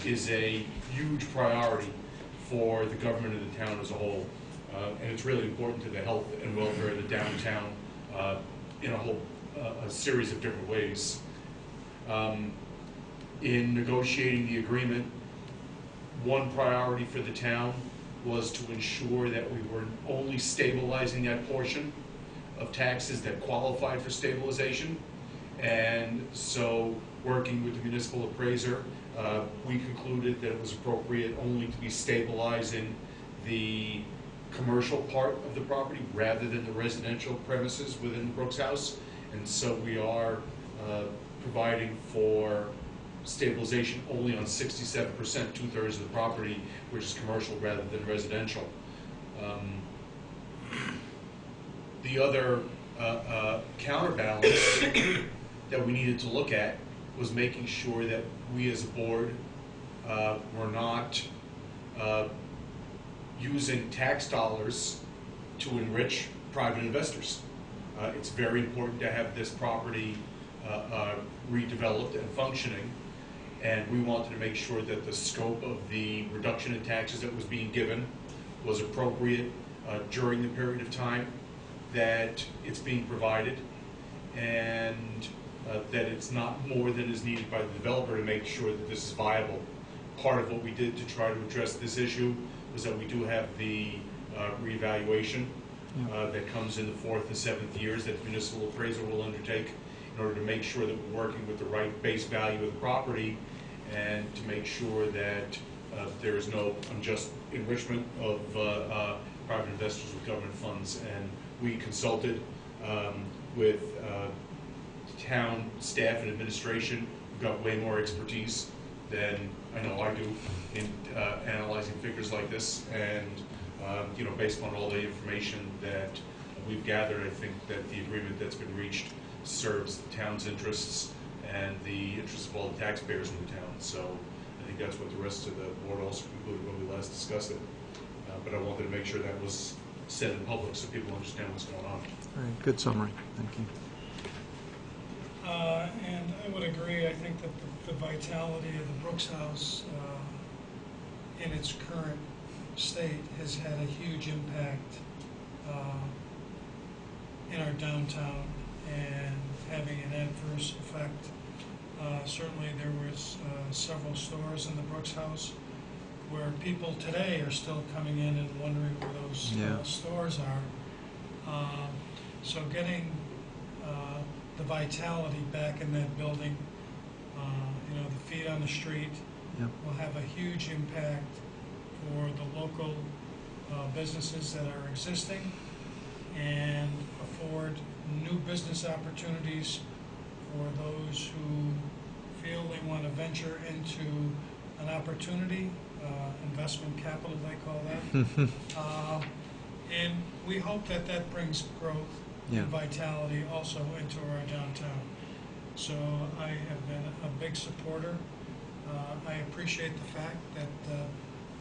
is a huge priority for the government of the town as a whole. And it's really important to the health and welfare of the downtown in a series of different ways. In negotiating the agreement, one priority for the town was to ensure that we were only stabilizing that portion of taxes that qualified for stabilization. And so, working with the municipal appraiser, we concluded that it was appropriate only to be stabilizing the commercial part of the property rather than the residential premises within the Brooks House. And so we are providing for stabilization only on 67%, 2/3 of the property, which is commercial rather than residential. The other counterbalance that we needed to look at was making sure that we as a board were not using tax dollars to enrich private investors. It's very important to have this property redeveloped and functioning, and we wanted to make sure that the scope of the reduction in taxes that was being given was appropriate during the period of time that it's being provided, and that it's not more than is needed by the developer to make sure that this is viable part of what we did to try to address this issue was that we do have the reevaluation that comes in the 4th and 7th years that the municipal appraiser will undertake in order to make sure that we're working with the right base value of the property and to make sure that there is no unjust enrichment of private investors with government funds. And we consulted with town staff and administration who got way more expertise than I know I do in analyzing figures like this. And based on all the information that we've gathered, I think that the agreement that's been reached serves the town's interests and the interests of all the taxpayers in the town. So I think that's what the rest of the board also concluded when we last discussed it. But I wanted to make sure that was said in public so people understand what's going on. All right, good summary. Thank you. And I would agree. I think that the vitality of the Brooks House in its current state has had a huge impact in our downtown and having an adverse effect. Certainly there was several stores in the Brooks House where people today are still coming in and wondering where those stores are. So getting the vitality back in that building, the feet on the street will have a huge impact for the local businesses that are existing and afford new business opportunities for those who feel they want to venture into an opportunity, investment capital they call that. And we hope that that brings growth and vitality also into our downtown. So I have been a big supporter. I appreciate the fact that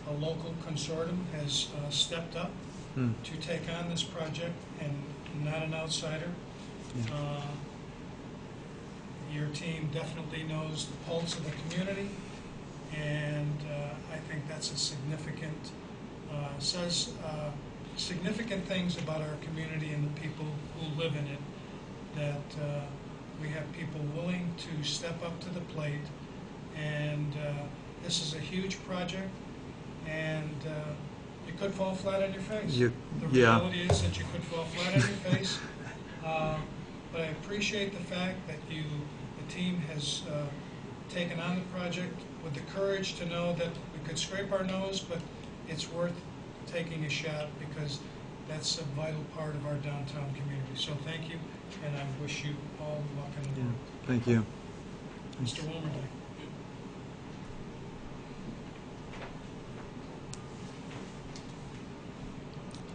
a local consortium has stepped up to take on this project and not an outsider. Your team definitely knows the pulse of the community, and I think that's a significant, says significant things about our community and the people who live in it, that we have people willing to step up to the plate, and this is a huge project, and you could fall flat on your face. The reality is that you could fall flat on your face, but I appreciate the fact that the team has taken on the project with the courage to know that we could scrape our nose, but it's worth taking a shot because that's a vital part of our downtown community. So thank you, and I wish you all luck in the world. Thank you. Mr. Wilmerding.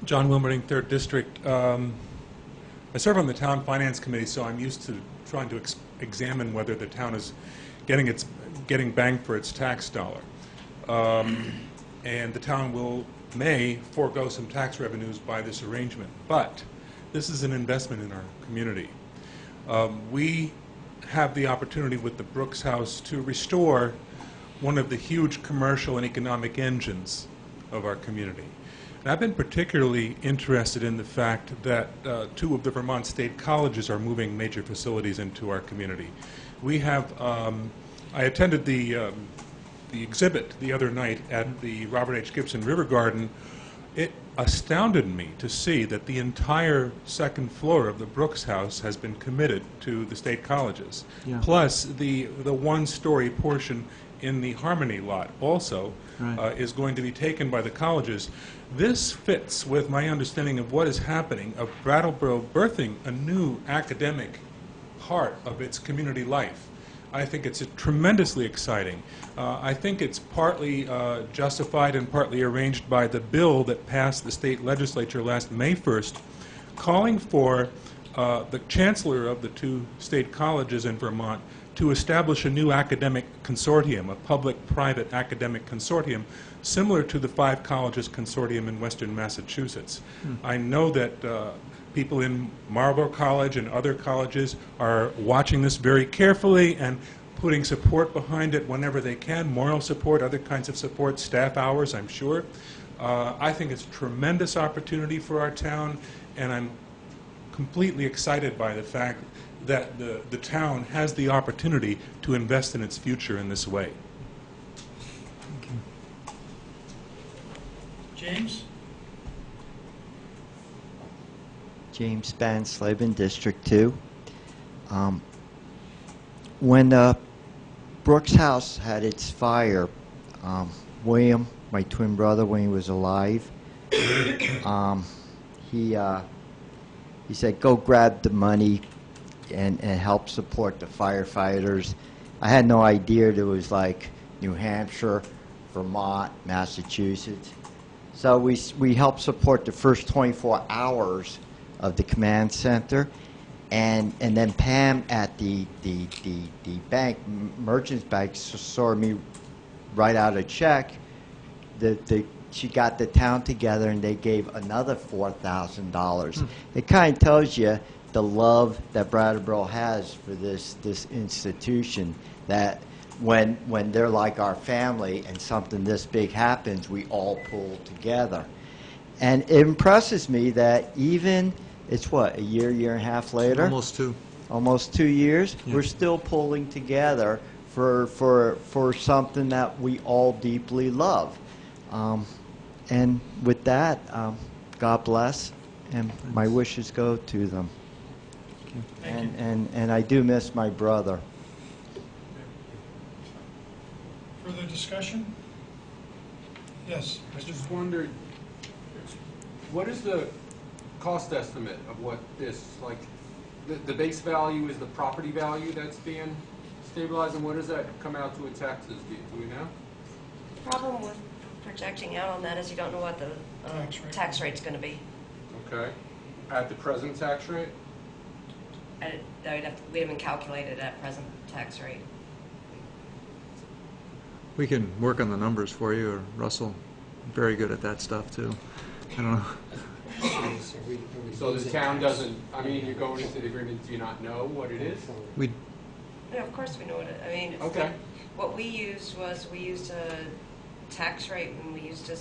John Wilmerding, 3rd District. I serve on the Town Finance Committee, so I'm used to trying to examine whether the town is getting bang for its tax dollar. And the town may forego some tax revenues by this arrangement, but this is an investment in our community. We have the opportunity with the Brooks House to restore one of the huge commercial and economic engines of our community. And I've been particularly interested in the fact that 2 of the Vermont state colleges are moving major facilities into our community. We have, I attended the exhibit the other night at the Robert H. Gibson River Garden. It astounded me to see that the entire 2nd floor of the Brooks House has been committed to the state colleges, plus the 1-story portion in the Harmony lot also is going to be taken by the colleges. This fits with my understanding of what is happening, of Brattleboro birthing a new academic part of its community life. I think it's tremendously exciting. I think it's partly justified and partly arranged by the bill that passed the state legislature last May 1st, calling for the chancellor of the 2 state colleges in Vermont to establish a new academic consortium, a public-private academic consortium, similar to the 5 colleges consortium in Western Massachusetts. I know that people in Marlborough College and other colleges are watching this very carefully and putting support behind it whenever they can, moral support, other kinds of support, staff hours, I'm sure. I think it's a tremendous opportunity for our town, and I'm completely excited by the fact that the town has the opportunity to invest in its future in this way. James? James Bansleben, District 2. When Brooks House had its fire, William, my twin brother, when he was alive, he said, go grab the money and help support the firefighters. I had no idea there was like New Hampshire, Vermont, Massachusetts. So we helped support the first 24 hours of the command center. And then Pam at the bank, Merchants Bank, saw me write out a check. She got the town together and they gave another $4,000. It kind of tells you the love that Brattleboro has for this institution, that when they're like our family and something this big happens, we all pull together. And it impresses me that even, it's what, a year and a half later? Almost 2. Almost 2 years, Yeah. we're still pulling together for something that we all deeply love. And with that, God bless, and my wishes go to them. Thank you. And I do miss my brother. Further discussion? Yes. I just wondered, what is the cost estimate of what this, like, the base value is the property value that's being stabilized, and what does that come out to in taxes? Do we know? The problem with projecting out on that is you don't know what the tax rate's going to be. Okay. At the present tax rate? We haven't calculated at present tax rate. We can work on the numbers for you, or Russell, very good at that stuff too. I don't know. So the town doesn't, I mean, you're going into the agreement, do you not know what it is? We Yeah, of course we know what it, I mean, Okay. what we used was, we used a tax rate, and we used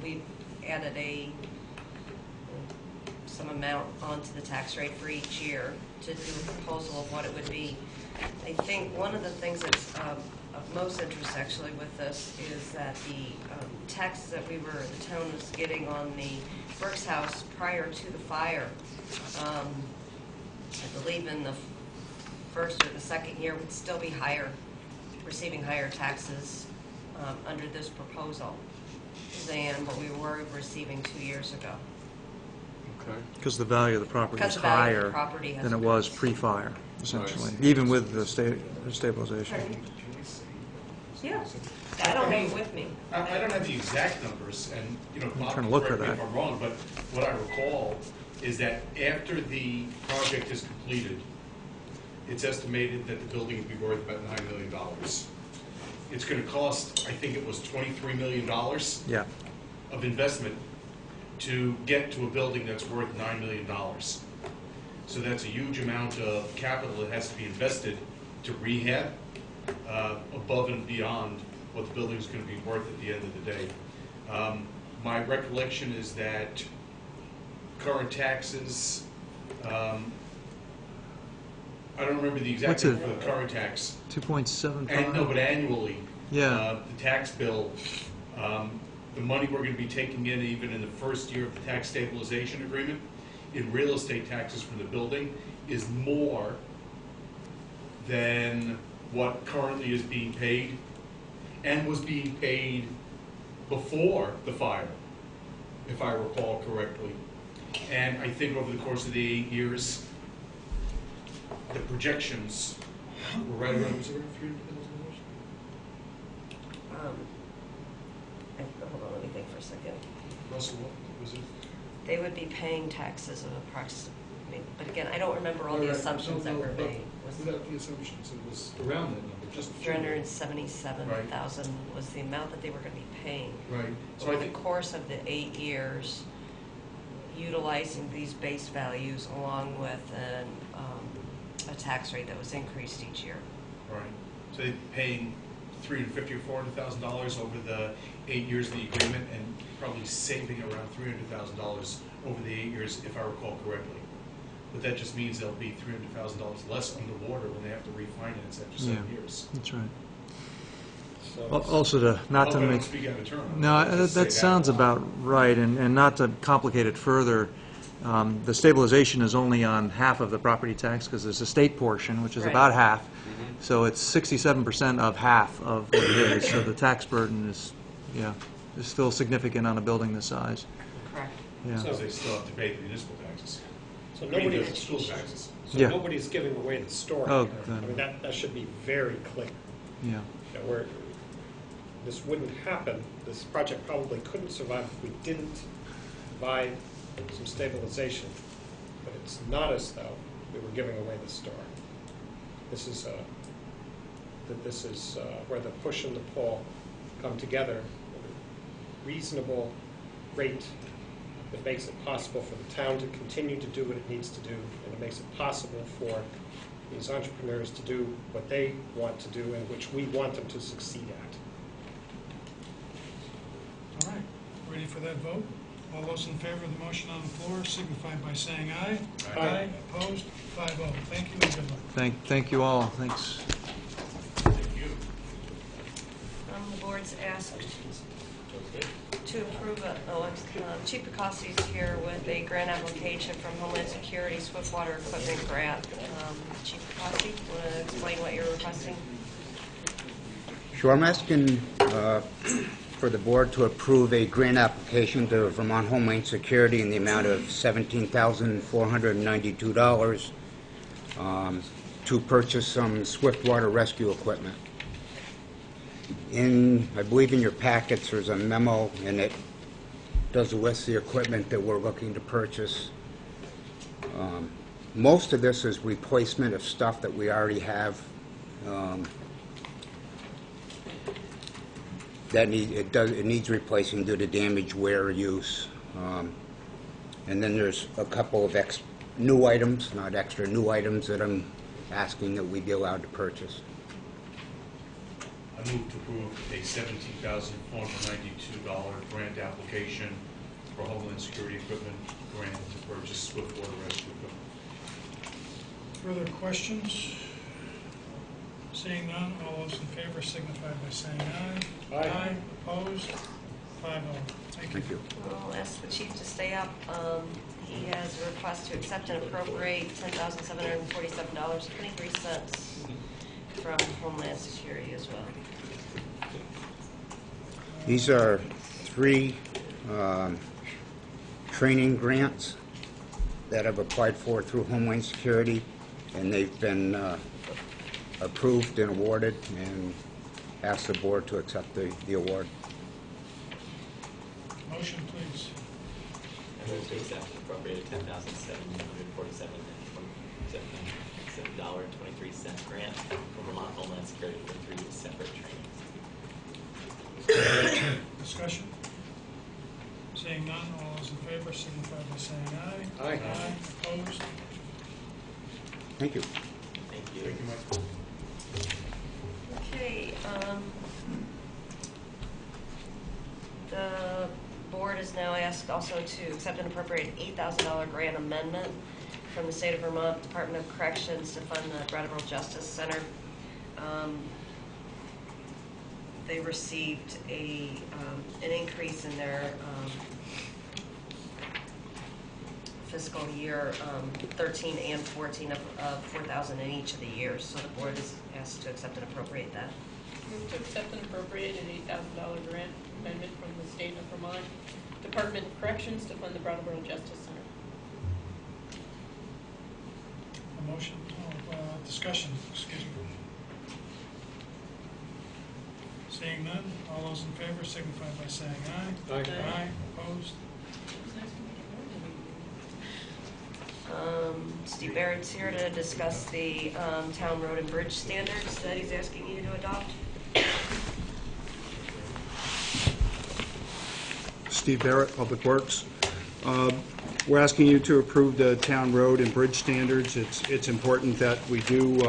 we added some amount onto the tax rate for each year to do a proposal of what it would be. I think one of the things that's of most interest actually with this is that the taxes that the town was getting on the Brooks House prior to the fire, I believe in the first or the second year would still be receiving higher taxes under this proposal than what we were receiving 2 years ago. Okay. Because the value of the property Because is the value of the higher property has than it was pre-fire, essentially, Right. even with the stabilization. Pardon? Yeah, I don't have it with me. I don't have the exact numbers, and, Bob, trying to look for correct me that. if I'm wrong, but what I recall is that after the project is completed, it's estimated that the building will be worth about $9 million. It's going to cost, I think it was $23 million Yeah. of investment to get to a building that's worth $9 million. So that's a huge amount of capital that has to be invested to rehab, above and beyond what the building is going to be worth at the end of the day. My recollection is that current taxes, I don't remember the exact What's number it? for the current tax. 2.75? No, but annually, Yeah. the tax bill, the money we're going to be taking in even in the first year of the tax stabilization agreement in real estate taxes from the building is more than what currently is being paid and was being paid before the fire, if I recall correctly. And I think over the course of the 8 years, the projections were right around, was it around $300,000? Hold on, let me think for a second. Russell, what was it? They would be paying taxes of approximately, but again, I don't remember all the assumptions that were made. Without the assumptions, it was around that number, just. 377,000 was the amount that they were going to be paying. Right. So Over I the think, course of the 8 years, utilizing these base values along with a tax rate that was increased each year. right. So they're paying $350,000 or $400,000 over the 8 years of the agreement, and probably saving around $300,000 over the 8 years, if I recall correctly. But that just means there'll be $300,000 less underwater when they have to refinance after 7 Yeah. years. That's right. Also, not to I don't make... speak out of turn. No, Just say that sounds about right, and not to complicate it further, the stabilization is only on half of the property tax, because there's a state portion, which is Right. about half, so it's 67% of half of what it is, so the tax burden is, is still significant on a building this size. Correct. Yeah. Because they still have to pay the municipal taxes. So I mean, nobody's, the school taxes. so Yeah. nobody's giving away the store. Oh, here. good. I mean, that should be very clear. Yeah. That this wouldn't happen, this project probably couldn't survive if we didn't provide some stabilization. But it's not as though we were giving away the store. This is where the push and the pull come together at a reasonable rate that makes it possible for the town to continue to do what it needs to do, and it makes it possible for these entrepreneurs to do what they want to do and which we want them to succeed at. All right, ready for that vote? All those in favor of the motion on the floor signify by saying aye. Aye. Opposed? 5-0. Thank you and good luck. Thank you all. Thanks. The board's asked to approve Chief Picasso's here with a grant application from Homeland Security Swiftwater Equipment Grant. Chief Picasso, want to explain what you're requesting? Sure, I'm asking for the board to approve a grant application to Vermont Homeland Security in the amount of $17,492 to purchase some Swiftwater rescue equipment. I believe in your packets there's a memo, and it does list the equipment that we're looking to purchase. Most of this is replacement of stuff that we already have. It needs replacing due to damage, wear, use. And then there's a couple of new items, not extra, new items that I'm asking that we be allowed to purchase. I move to approve a $17,492 grant application for Homeland Security Equipment grant to purchase Swiftwater rescue equipment. Further questions? Seeing none, all those in favor signify by saying aye. Aye. Opposed? 5-0. Thank you. We'll ask the chief to stay up. He has a request to accept and appropriate $10,747.23 from Homeland Security as well. These are 3 training grants that I've applied for through Homeland Security, and they've been approved and awarded, and ask the board to accept the award. Motion, please. I move to accept and appropriate $10,747.23 grant from Vermont Homeland Security for 3 separate trainings. Discussion? Seeing none, all those in favor signify by saying aye. Aye. Opposed? Thank you. Thank you. Thank you, Mike. Okay, the board is now asked also to accept and appropriate $8,000 grant amendment from the State of Vermont Department of Corrections to fund the Brattleboro Justice Center. They received an increase in their fiscal year 13 and 14 of $4,000 in each of the years. So the board is asked to accept and appropriate that. Move to accept and appropriate an $8,000 grant amendment from the State of Vermont Department of Corrections to fund the Brattleboro Justice Center. A motion, discussion, excuse me. Seeing none, all those in favor signify by saying aye. Aye. Aye. Opposed? Steve Barrett's here to discuss the town road and bridge standards that he's asking you to adopt. Steve Barrett, Public Works. We're asking you to approve the town road and bridge standards. It's important that we do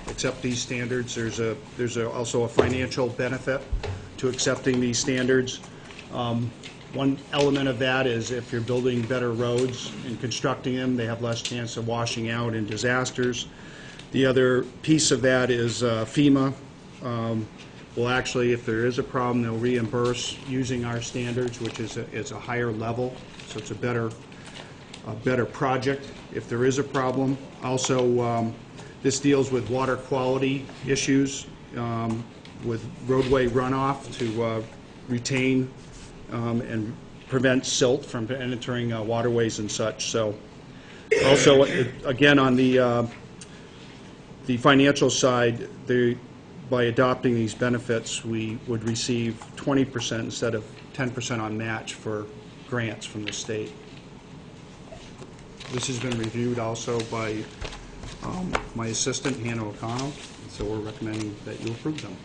accept these standards. There's also a financial benefit to accepting these standards. One element of that is if you're building better roads and constructing them, they have less chance of washing out in disasters. The other piece of that is FEMA will actually, if there is a problem, they'll reimburse using our standards, which is a higher level, so it's a better project if there is a problem. Also, this deals with water quality issues, with roadway runoff to retain and prevent silt from entering waterways and such. So, also, again, on the financial side, by adopting these benefits, we would receive 20% instead of 10% on match for grants from the state. This has been reviewed also by my assistant, Hannah O'Connell, so we're recommending that you approve them.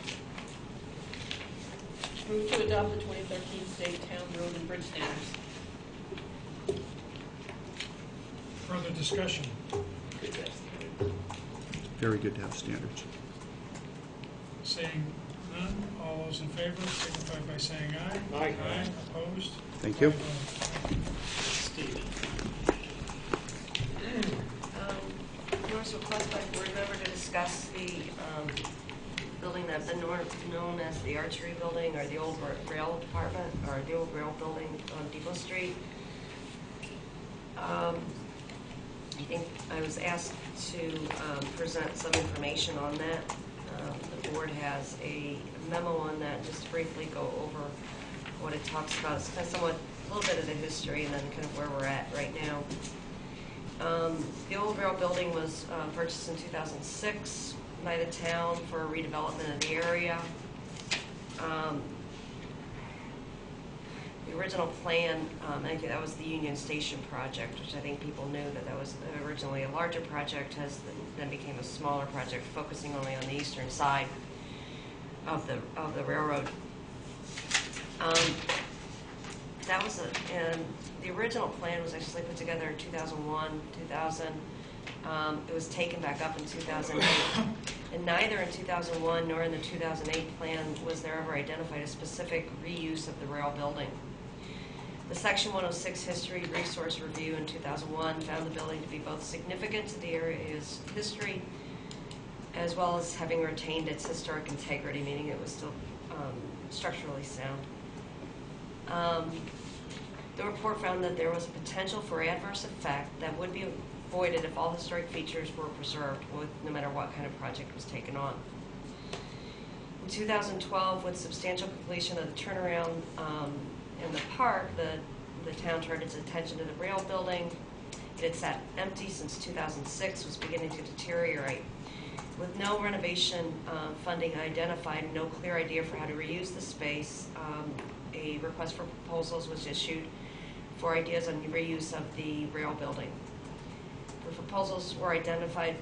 Move to adopt the 2013 state, town, road, and bridge standards. Further discussion? Very good to have standards. Seeing none, all those in favor signify by saying aye. Aye. Aye. Opposed? Thank you. There was a request by the board member to discuss the building that's been known as the archery building, or the old rail department, or the old rail building on Depot Street. I think I was asked to present some information on that. The board has a memo on that, just to briefly go over what it talks about. It's kind of somewhat, a little bit of the history and then kind of where we're at right now. The old rail building was purchased in 2006 by the town for redevelopment of the area. The original plan, I think that was the Union Station project, which I think people knew that was originally a larger project, then became a smaller project, focusing only on the eastern side of the railroad. That was and the original plan was actually put together in 2001, 2000. It was taken back up in 2008, and neither in 2001 nor in the 2008 plan was there ever identified a specific reuse of the rail building. The Section 106 History Resource Review in 2001 found the building to be both significant to the area's history as well as having retained its historic integrity, meaning it was still structurally sound. The report found that there was a potential for adverse effect that would be avoided if all historic features were preserved, no matter what kind of project was taken on. In 2012, with substantial completion of the turnaround in the park, the town turned its attention to the rail building. It had sat empty since 2006, was beginning to deteriorate. With no renovation funding identified and no clear idea for how to reuse the space, a request for proposals was issued for ideas on the reuse of the rail building. The proposals were to identify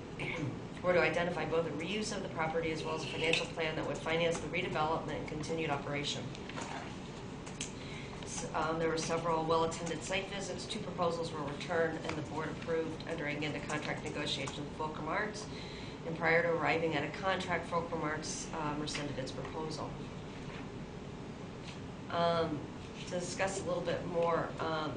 both the reuse of the property as well as a financial plan that would finance the redevelopment and continued operation. There were several well-attended site visits. 2 proposals were returned, and the board approved entering into contract negotiations with Fulcrum Arts. And prior to arriving at a contract, Fulcrum Arts rescinded its proposal. To discuss a little bit more, I've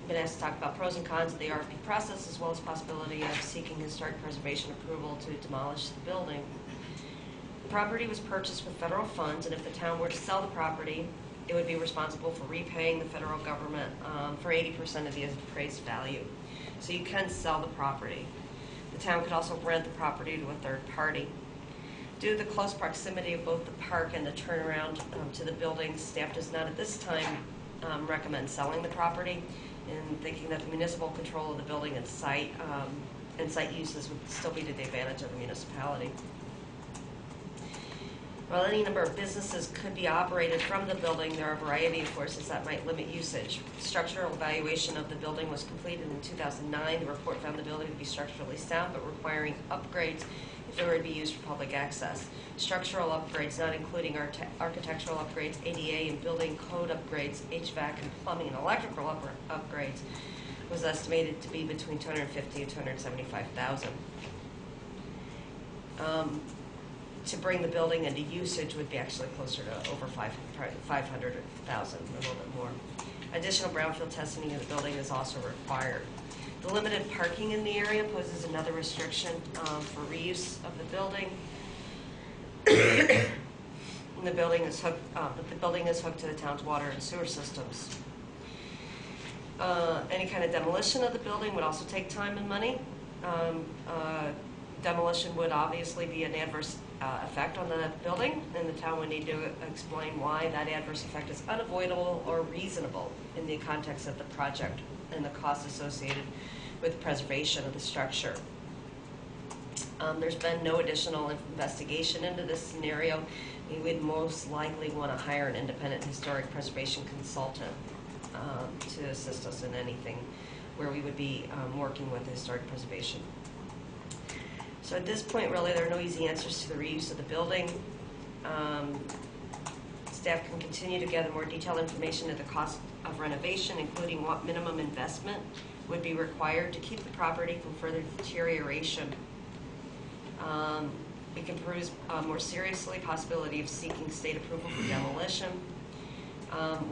been asked to talk about pros and cons of the RFP process, as well as possibility of seeking historic preservation approval to demolish the building. The property was purchased with federal funds, and if the town were to sell the property, it would be responsible for repaying the federal government for 80% of the appraised value. So you can sell the property. The town could also rent the property to a third party. Due to the close proximity of both the park and the turnaround to the building, staff does not at this time recommend selling the property, and thinking that the municipal control of the building and site uses would still be to the advantage of the municipality. While any number of businesses could be operated from the building, there are a variety of forces that might limit usage. Structural evaluation of the building was completed in 2009. The report found the building to be structurally sound, but requiring upgrades if it were to be used for public access. Structural upgrades, not including architectural upgrades, ADA and building code upgrades, HVAC and plumbing and electrical upgrades, was estimated to be between $250,000 and $275,000. To bring the building into usage would be actually closer to over $500,000, a little bit more. Additional brownfield testing of the building is also required. The limited parking in the area poses another restriction for reuse of the building. And the building is hooked to the town's water and sewer systems. Any kind of demolition of the building would also take time and money. Demolition would obviously be an adverse effect on the building, and the town would need to explain why that adverse effect is unavoidable or reasonable in the context of the project and the costs associated with preservation of the structure. There's been no additional investigation into this scenario. We would most likely want to hire an independent historic preservation consultant to assist us in anything where we would be working with historic preservation. So at this point, really, there are no easy answers to the reuse of the building. Staff can continue to gather more detailed information of the cost of renovation, including what minimum investment would be required to keep the property from further deterioration. We can peruse more seriously possibility of seeking state approval for demolition.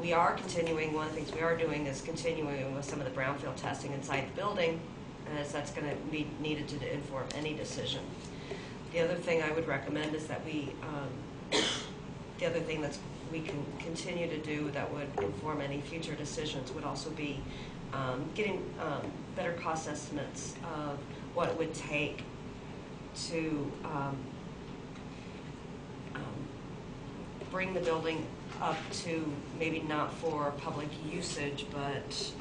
We are continuing, one of the things we are doing is continuing with some of the brownfield testing inside the building, as that's going to be needed to inform any decision. The other thing I would recommend is that the other thing that we can continue to do that would inform any future decisions would also be getting better cost estimates of what it would take to bring the building up to, maybe not for public usage, but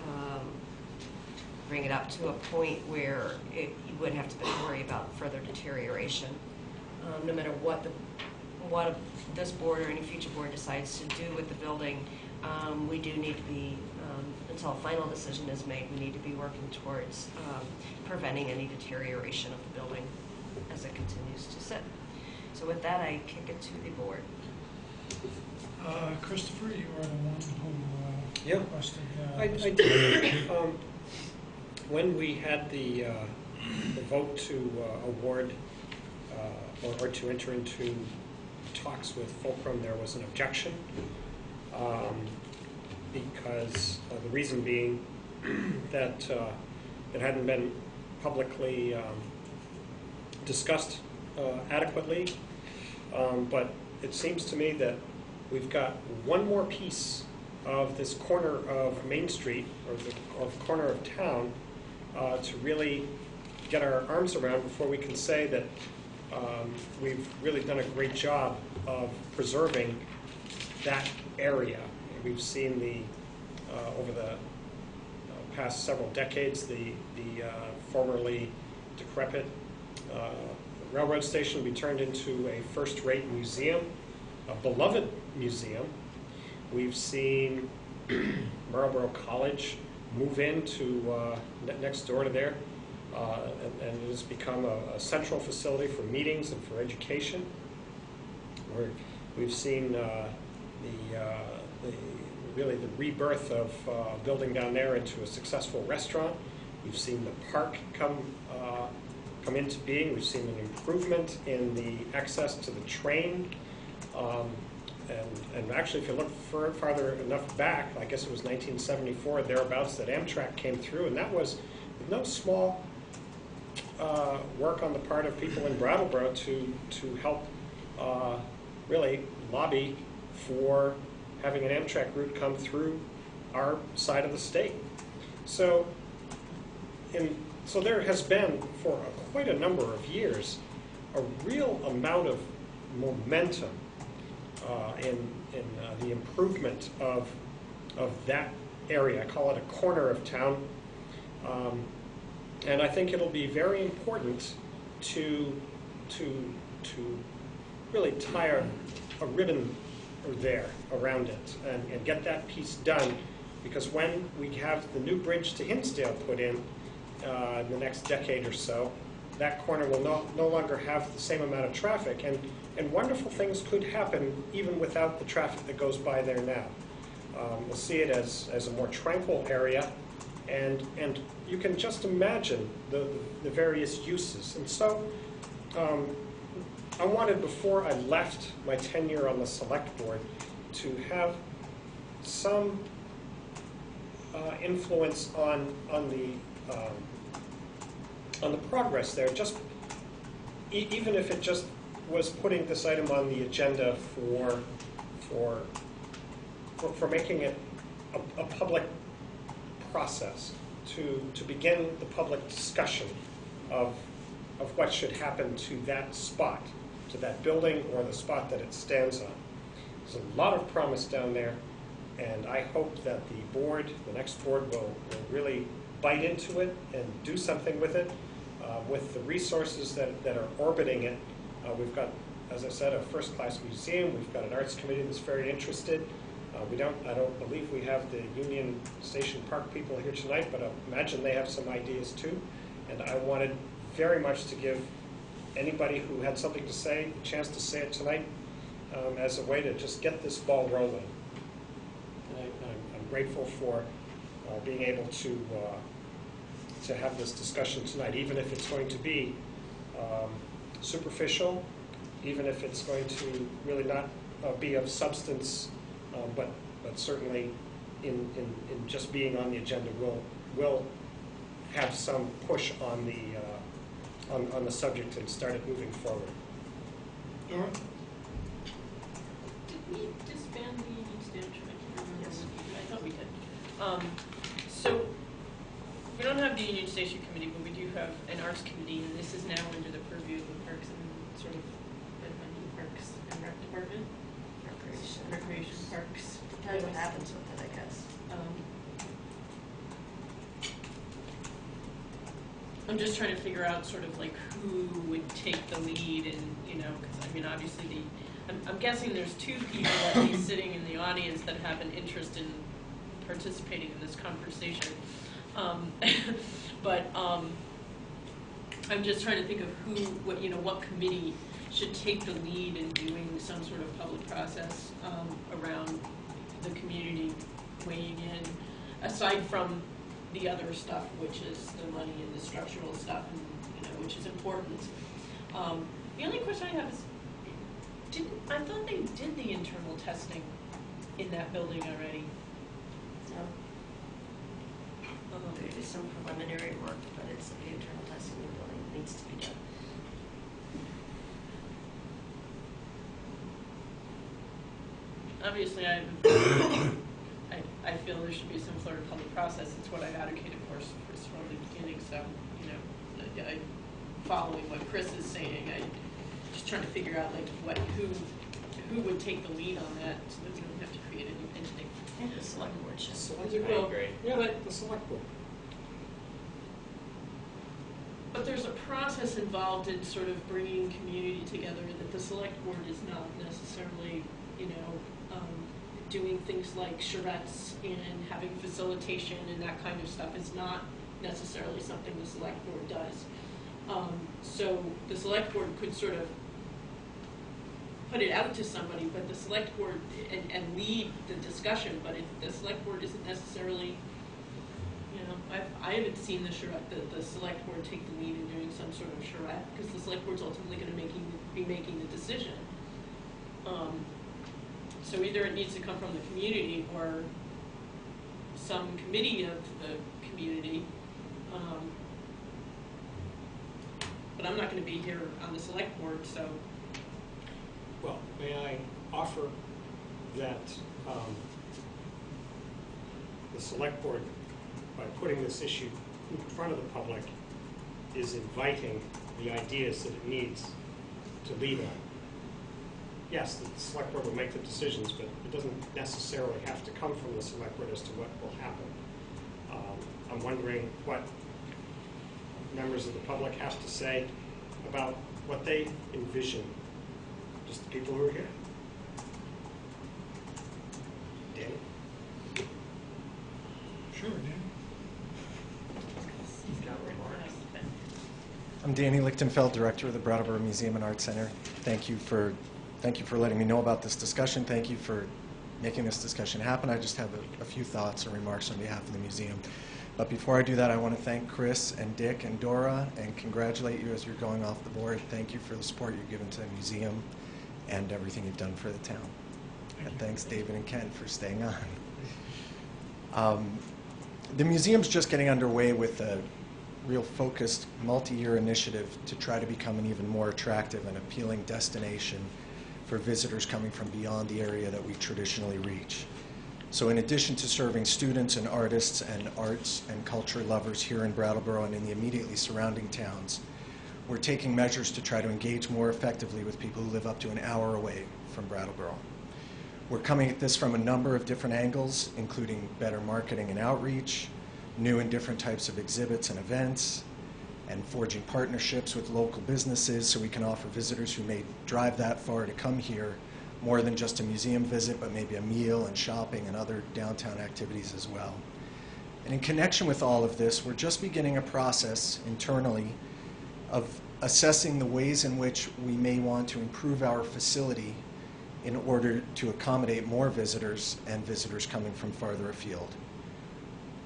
bring it up to a point where you wouldn't have to worry about further deterioration. No matter what this board or any future board decides to do with the building, we do need to be, until a final decision is made, we need to be working towards preventing any deterioration of the building as it continues to sit. So with that, I kick it to the board. Christopher, you are the one who requested. I did. When we had the vote to award or to enter into talks with Fulcrum, there was an objection because the reason being that it hadn't been publicly discussed adequately, but it seems to me that we've got one more piece of this corner of Main Street, or the corner of town, to really get our arms around before we can say that we've really done a great job of preserving that area. We've seen over the past several decades, the formerly decrepit railroad station be turned into a first-rate museum, a beloved museum. We've seen Marlboro College move into next door to there, and it has become a central facility for meetings and for education. We've seen really the rebirth of a building down there into a successful restaurant. We've seen the park come into being. We've seen an improvement in the access to the train. And actually, if you look farther enough back, I guess it was 1974, thereabouts, that Amtrak came through, and that was with no small work on the part of people in Brattleboro to help really lobby for having an Amtrak route come through our side of the state. So there has been, for quite a number of years, a real amount of momentum in the improvement of that area. I call it a corner of town. And I think it'll be very important to really tie a ribbon there around it and get that piece done, because when we have the new bridge to Hinsdale put in the next decade or so, that corner will no longer have the same amount of traffic, and wonderful things could happen even without the traffic that goes by there now. We'll see it as a more tranquil area, and you can just imagine the various uses. And so I wanted, before I left my tenure on the select board, to have some influence on the progress there, just even if it just was putting this item on the agenda for making it a public process, to begin the public discussion of what should happen to that spot, to that building or the spot that it stands on. There's a lot of promise down there, and I hope that the board, the next board, will really bite into it and do something with it, with the resources that are orbiting it. We've got, as I said, a first-class museum. We've got an arts committee that's very interested. I don't believe we have the Union Station Park people here tonight, but I imagine they have some ideas too. And I wanted very much to give anybody who had something to say a chance to say it tonight, as a way to just get this ball rolling. And I'm grateful for being able to have this discussion tonight, even if it's going to be superficial, even if it's going to really not be of substance, but certainly in just being on the agenda will have some push on the subject and start it moving forward. Dora? Did we disband the Union Station? I can't remember. Yes. I thought we did. So we don't have the Union Station Committee, but we do have an arts committee, and this is now under the purview of the Parks and sort of Parks and Rec Department. Recreation Parks. Tell you what happens with it, I guess. I'm just trying to figure out sort of like who would take the lead, and because I mean obviously I'm guessing there's two people at least sitting in the audience that have an interest in participating in this conversation. But I'm just trying to think of what committee should take the lead in doing some sort of public process around the community weighing in, aside from the other stuff, which is the money and the structural stuff, and which is important. The only question I have is, I thought they did the internal testing in that building already. No. There is some preliminary work, but it's the internal testing in the building needs to be done. Obviously, I feel there should be some sort of public process. It's what I've advocated for from the beginning. So, following what Chris is saying, I'm just trying to figure out who would take the lead on that, so that we don't have to create a new entity. I think the select board should. I agree. Yeah, but the select board. But there's a process involved in sort of bringing community together that the select board is not necessarily, doing things like charrettes and having facilitation and that kind of stuff is not necessarily something the select board does. So the select board could sort of put it out to somebody, but the select board and lead the discussion. But if the select board isn't necessarily, I haven't seen the select board take the lead in doing some sort of charrette, because the select board's ultimately going to be making the decision. So either it needs to come from the community or some committee of the community. But I'm not going to be here on the select board, so. Well, may I offer that the select board, by putting this issue in front of the public, is inviting the ideas that it needs to lead on. Yes, the select board will make the decisions, but it doesn't necessarily have to come from the select board as to what will happen. I'm wondering what members of the public have to say about what they envision. Just the people who are here. Danny? Sure, Dan. I'm Danny Lichtenfeld, Director of the Brattleboro Museum and Arts Center. Thank you for letting me know about this discussion. Thank you for making this discussion happen. I just have a few thoughts or remarks on behalf of the museum. But before I do that, I want to thank Chris and Dick and Dora and congratulate you as you're going off the board. Thank you for the support you've given to the museum and everything you've done for the town. And thanks David and Ken for staying on. The museum's just getting underway with real focused multi-year initiative to try to become an even more attractive and appealing destination for visitors coming from beyond the area that we traditionally reach. So in addition to serving students and artists and arts and culture lovers here in Brattleboro and in the immediately surrounding towns, we're taking measures to try to engage more effectively with people who live up to an hour away from Brattleboro. We're coming at this from a number of different angles, including better marketing and outreach, new and different types of exhibits and events, and forging partnerships with local businesses so we can offer visitors who may drive that far to come here more than just a museum visit, but maybe a meal and shopping and other downtown activities as well. And in connection with all of this, we're just beginning a process internally of assessing the ways in which we may want to improve our facility in order to accommodate more visitors and visitors coming from farther afield.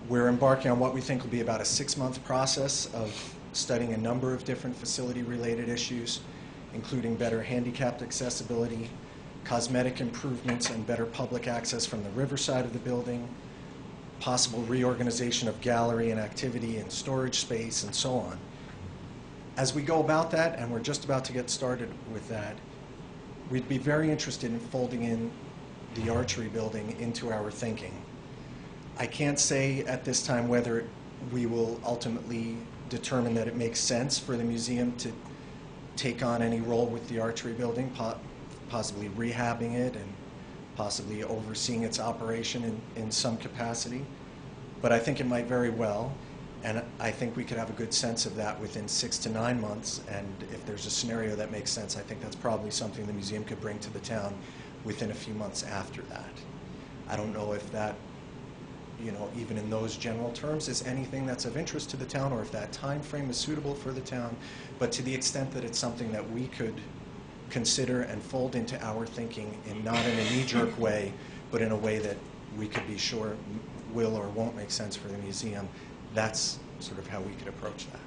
We're embarking on what we think will be about a 6-month process of studying a number of different facility-related issues, including better handicapped accessibility, cosmetic improvements and better public access from the riverside of the building, possible reorganization of gallery and activity and storage space, and so on. As we go about that, and we're just about to get started with that, we'd be very interested in folding in the archery building into our thinking. I can't say at this time whether we will ultimately determine that it makes sense for the museum to take on any role with the archery building, possibly rehabbing it and possibly overseeing its operation in some capacity. But I think it might very well, and I think we could have a good sense of that within 6 to 9 months, and if there's a scenario that makes sense, I think that's probably something the museum could bring to the town within a few months after that. I don't know if that, even in those general terms, is anything that's of interest to the town, or if that time frame is suitable for the town, but to the extent that it's something that we could consider and fold into our thinking in not in a knee-jerk way, but in a way that we could be sure will or won't make sense for the museum, that's sort of how we could approach that.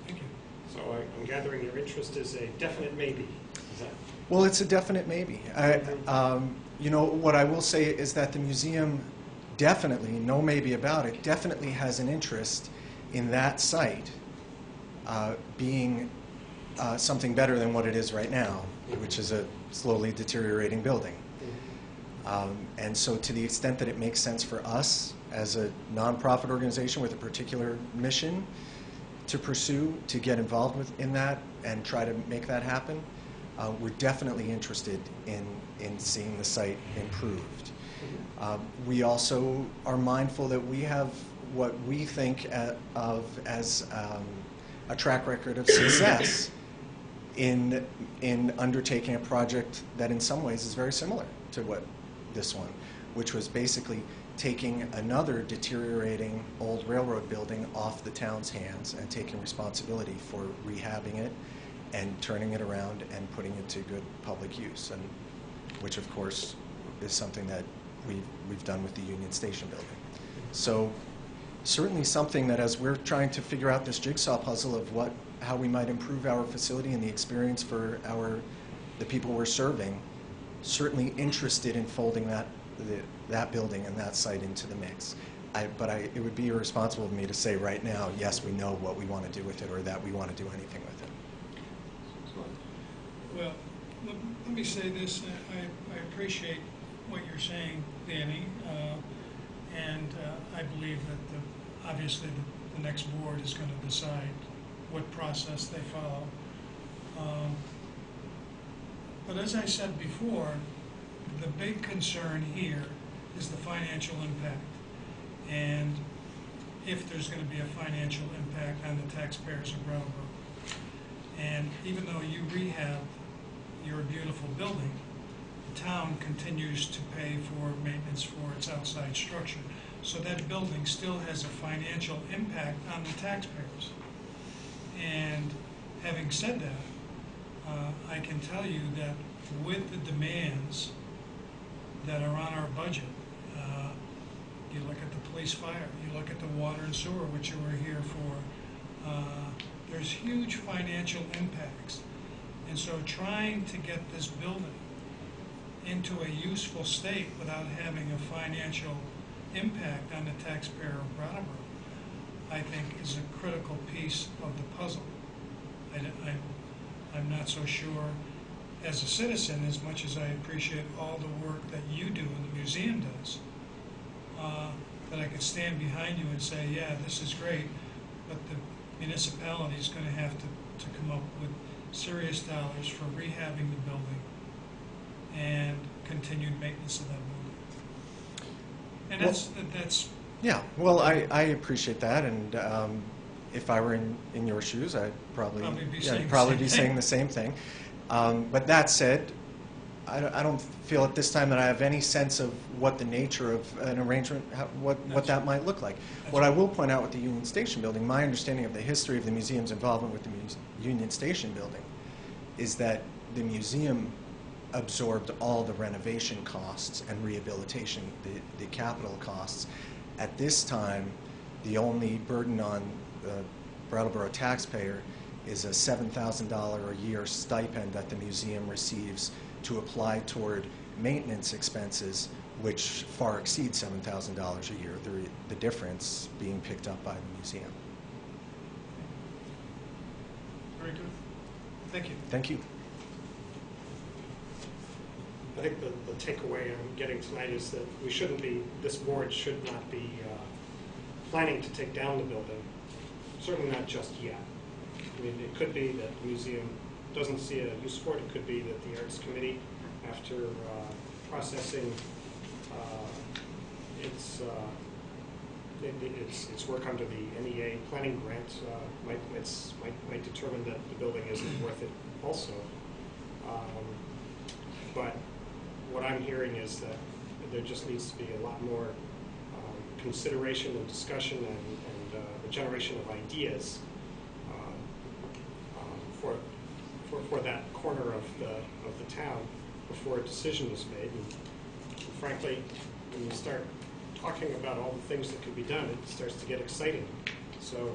Thank you. So I'm gathering your interest is a definite maybe. Is that? Well, it's a definite maybe. What I will say is that the museum definitely, no maybe about it, definitely has an interest in that site being something better than what it is right now, which is a slowly deteriorating building. And so to the extent that it makes sense for us as a nonprofit organization with a particular mission to pursue, to get involved in that and try to make that happen, we're definitely interested in seeing the site improved. We also are mindful that we have what we think of as a track record of success in undertaking a project that in some ways is very similar to what this one, which was basically taking another deteriorating old railroad building off the town's hands and taking responsibility for rehabbing it and turning it around and putting it to good public use, and which of course is something that we've done with the Union Station building. So certainly something that as we're trying to figure out this jigsaw puzzle of how we might improve our facility and the experience for the people we're serving, certainly interested in folding that building and that site into the mix. But it would be irresponsible of me to say right now, yes, we know what we want to do with it, or that we want to do anything with it. Well, let me say this. I appreciate what you're saying, Danny, and I believe that obviously the next board is going to decide what process they follow. But as I said before, the big concern here is the financial impact. And if there's going to be a financial impact on the taxpayers of Brattleboro. And even though you rehab your beautiful building, the town continues to pay for maintenance for its outside structure. So that building still has a financial impact on the taxpayers. And having said that, I can tell you that with the demands that are on our budget, you look at the police fire, you look at the water and sewer, which you were here for, there's huge financial impacts. And so trying to get this building into a useful state without having a financial impact on the taxpayer of Brattleboro, I think, is a critical piece of the puzzle. I'm not so sure, as a citizen, as much as I appreciate all the work that you do and the museum does, that I could stand behind you and say, yeah, this is great, but the municipality is going to have to come up with serious dollars for rehabbing the building and continued maintenance of that building. And that's Yeah, well, I appreciate that, and if I were in your shoes, I'd probably be saying the same thing. But that said, I don't feel at this time that I have any sense of what the nature of an arrangement, what that might look like. What I will point out with the Union Station building, my understanding of the history of the museum's involvement with the Union Station building is that the museum absorbed all the renovation costs and rehabilitation, the capital costs. At this time, the only burden on the Brattleboro taxpayer is a $7,000 a year stipend that the museum receives to apply toward maintenance expenses, which far exceed $7,000 a year, the difference being picked up by the museum. very good. Thank you. Thank you. I think the takeaway I'm getting tonight is that this board should not be planning to take down the building, certainly not just yet. I mean, it could be that the museum doesn't see a use for it. It could be that the Arts Committee, after processing its work under the NEA planning grant, might determine that the building isn't worth it also. But what I'm hearing is that there just needs to be a lot more consideration and discussion and the generation of ideas for that corner of the town before a decision is made. And frankly, when you start talking about all the things that could be done, it starts to get exciting. So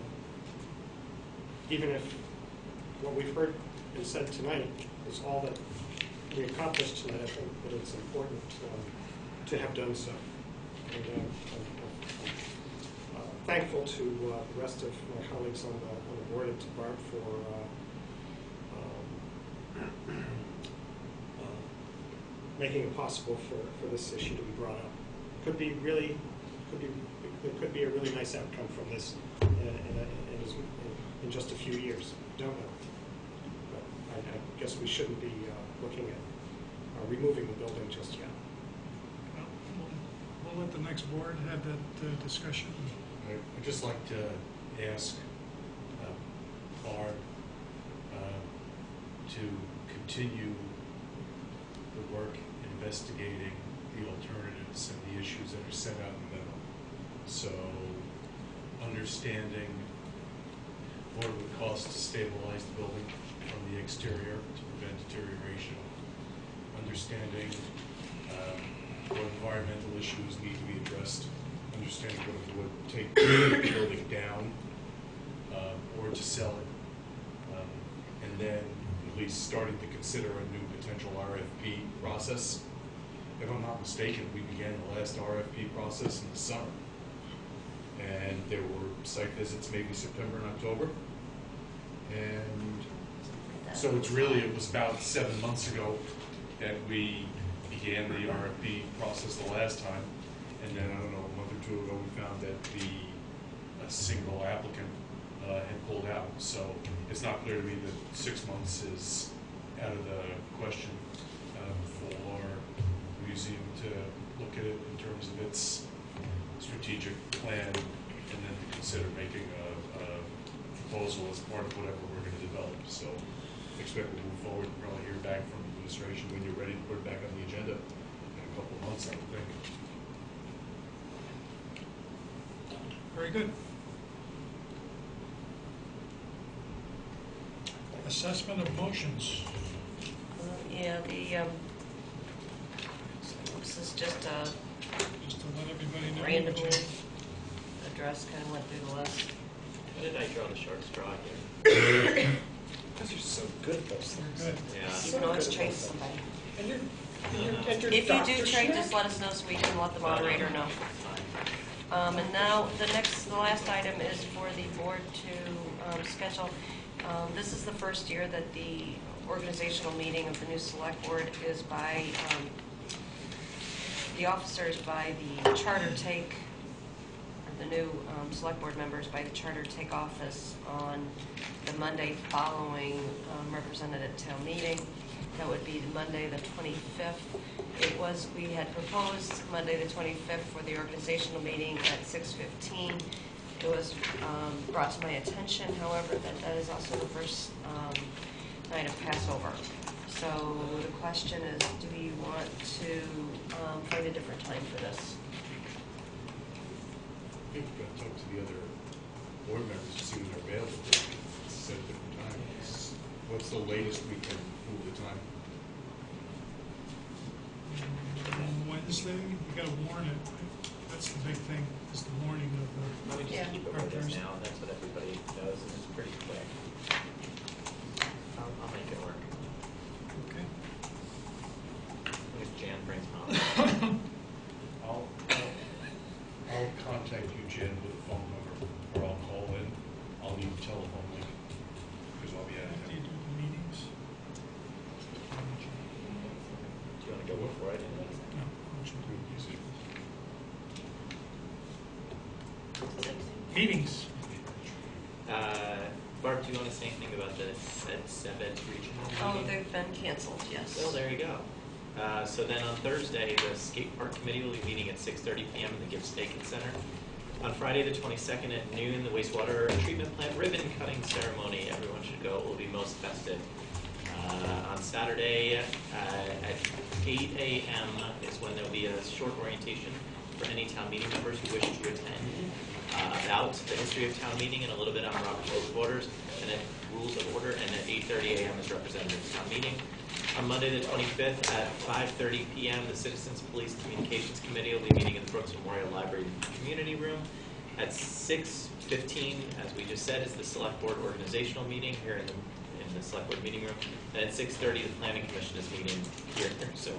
even if what we've heard and said tonight is all that we accomplished tonight, I think that it's important to have done so. And I'm thankful to the rest of my colleagues on the board and to Barb for making it possible for this issue to be brought up. There could be a really nice outcome from this in just a few years. Don't know. But I guess we shouldn't be looking at removing the building just yet. Well, we'll let the next board have that discussion. I'd just like to ask Barb to continue the work investigating the alternatives and the issues that are set out in the memo. So understanding what it would cost to stabilize the building from the exterior to prevent deterioration, understanding what environmental issues need to be addressed, understanding what it would take to take the building down or to sell it, and then at least starting to consider a new potential RFP process. If I'm not mistaken, we began the last RFP process in the summer, and there were site visits maybe September and October, and so it was about 7 months ago that we began the RFP process the last time, and then, I don't know, a month or two ago, we found that a single applicant had pulled out. So it's not clear to me that 6 months is out of the question for the museum to look at it in terms of its strategic plan, and then to consider making a proposal as part of whatever we're going to develop. So I expect we'll move forward and probably hear back from the administration when you're ready to put it back on the agenda in a couple of months, I would think. Very good. Assessment of motions. Yeah, this is just Just to let everybody know. randomly addressed, kind of went through the list. How did I draw the short straw here? Because you're so good at those things. Good. Yeah. You can always trade somebody. And you're If you do trade, just let us know so we can let the moderator know. And now, the last item is for the board to schedule. This is the first year that the organizational meeting of the new select board is by, the officers by the charter take, or the new select board members by the charter take office on the Monday following representative town meeting. That would be Monday the 25th. We had proposed Monday the 25th for the organizational meeting at 6:15. It was brought to my attention, however, that is also the first night of Passover. So the question is, do we want to find a different time for this? I think we've got to talk to the other board members to see when they're available. Set a different time. What's the latest we can move the time? Wednesday, you gotta warn it. That's the big thing, is the warning of the. Let me just Yeah. keep it where it is now, that's what everybody knows, and it's pretty quick. I'll make it work. Okay. If Jan brings mom. I'll contact you, Jen, with a phone number, or I'll call in. I'll need a telephone link, because I'll be out of Do you town. do the meetings? Do you want to go before I do that? No, what you do. Is it- Meetings. Barb, do you want to say anything about the Sebed regional Oh, meeting? they've been canceled, yes. Well, there you go. So then on Thursday, the skate park committee will be meeting at 6:30 p.m. in the Gibbs Bacon Center. On Friday, the 22nd at noon, the wastewater treatment plant ribbon cutting ceremony. Everyone should go. It will be most festive. On Saturday at 8 a.m. is when there will be a short orientation for any town meeting members who wish to attend about the history of town meeting and a little bit on Robert's Rules of Orders and rules of order. And at 8:30 a.m. is representative town meeting. On Monday, the 25th at 5:30 p.m., the Citizens Police Communications Committee will be meeting in the Brooks Memorial Library Community Room. At 6:15, as we just said, is the Select Board organizational meeting here in the Select Board meeting room. And at 6:30, the Planning Commission is meeting here, so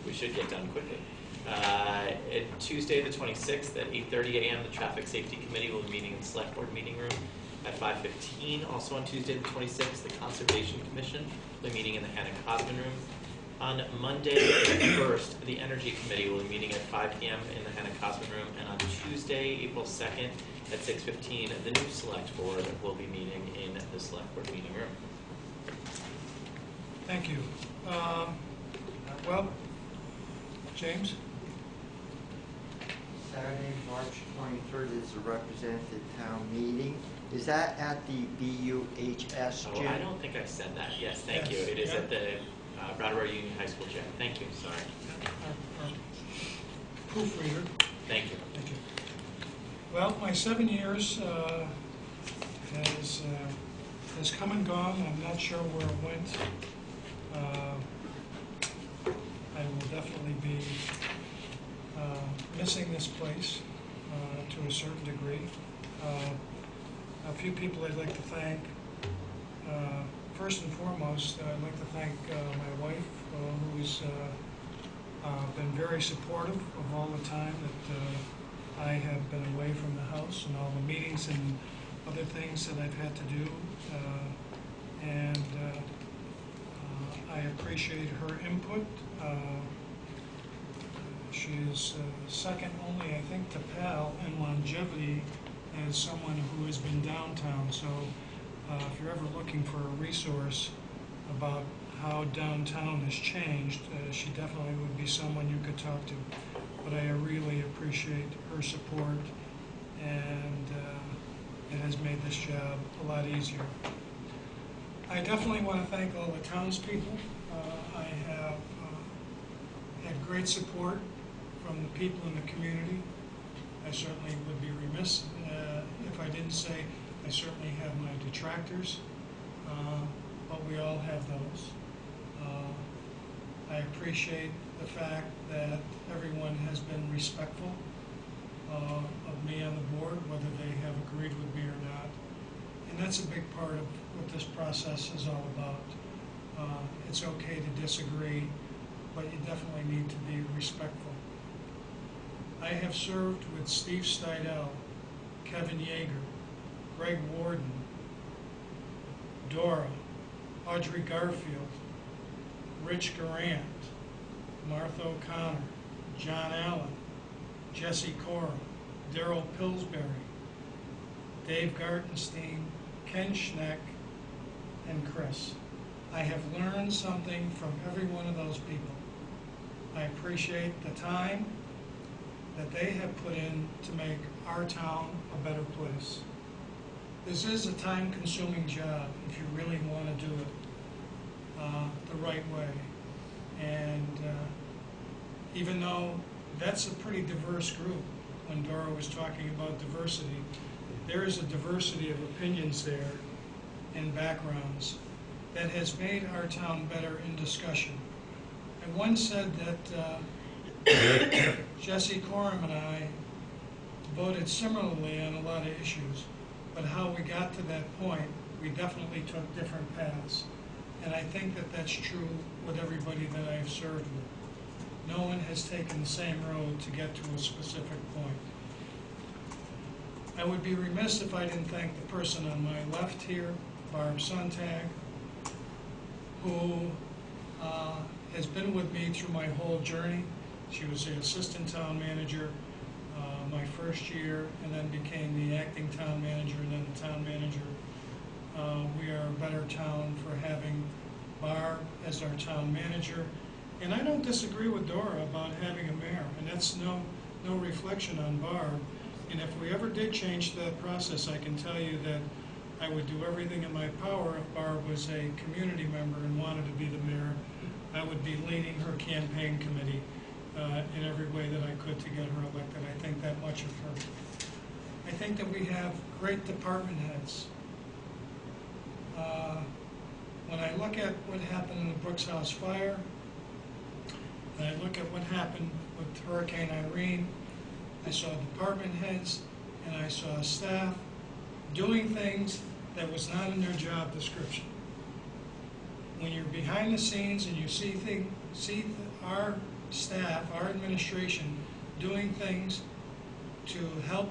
we should get done quickly. At Tuesday, the 26th, at 8:30 a.m., the Traffic Safety Committee will be meeting in the Select Board meeting room. At 5:15, also on Tuesday, the 26th, the Conservation Commission will be meeting in the Hannah Cosman room. On Monday, the 1st, the Energy Committee will be meeting at 5 p.m. in the Hannah Cosman room. And on Tuesday, April 2nd, at 6:15, the new Select Board will be meeting in the Select Board meeting room. Thank you. Well, James? Saturday, March 23rd is the representative town meeting. Is that at the BUHS Oh, gym? I don't think I said that. Yes, thank you. Yes. It is Yeah. at the Brattleboro Union High School gym. Thank you. Sorry. Our proofreader. Thank you. Thank you. Well, my 7 years has come and gone. I'm not sure where it went. I will definitely be missing this place to a certain degree. A few people I'd like to thank. First and foremost, I'd like to thank my wife, who's been very supportive of all the time that I have been away from the house and all the meetings and other things that I've had to do. And I appreciate her input. She is second only, I think, to Pal in longevity as someone who has been downtown. So if you're ever looking for a resource about how downtown has changed, she definitely would be someone you could talk to. But I really appreciate her support, and it has made this job a lot easier. I definitely want to thank all the townspeople. I have had great support from the people in the community. I certainly would be remiss if I didn't say I certainly have my detractors, but we all have those. I appreciate the fact that everyone has been respectful of me on the board, whether they have agreed with me or not. And that's a big part of what this process is all about. It's okay to disagree, but you definitely need to be respectful. I have served with Steve Steidel, Kevin Yeager, Greg Warden, Dora, Audrey Garfield, Rich Garant, Martha O'Connor, John Allen, Jesse Cora, Darrell Pillsbury, Dave Gartenstein, Ken Schneck, and Chris. I have learned something from every one of those people. I appreciate the time that they have put in to make our town a better place. This is a time-consuming job if you really want to do it the right way. And even though that's a pretty diverse group, when Dora was talking about diversity, there is a diversity of opinions there and backgrounds that has made our town better in discussion. I once said that Jesse Coram and I voted similarly on a lot of issues, but how we got to that point, we definitely took different paths. And I think that that's true with everybody that I've served with. No one has taken the same road to get to a specific point. I would be remiss if I didn't thank the person on my left here, Barb Sontag, who has been with me through my whole journey. She was the assistant town manager my first year, and then became the acting town manager, and then the town manager. We are a better town for having Barb as our town manager. And I don't disagree with Dora about having a mayor, and that's no reflection on Barb. And if we ever did change that process, I can tell you that I would do everything in my power if Barb was a community member and wanted to be the mayor. I would be leading her campaign committee in every way that I could to get her elected. I think that much of her. I think that we have great department heads. When I look at what happened in the Brooks House fire, and I look at what happened with Hurricane Irene, I saw department heads and I saw staff doing things that was not in their job description. When you're behind the scenes and you see our staff, our administration, doing things to help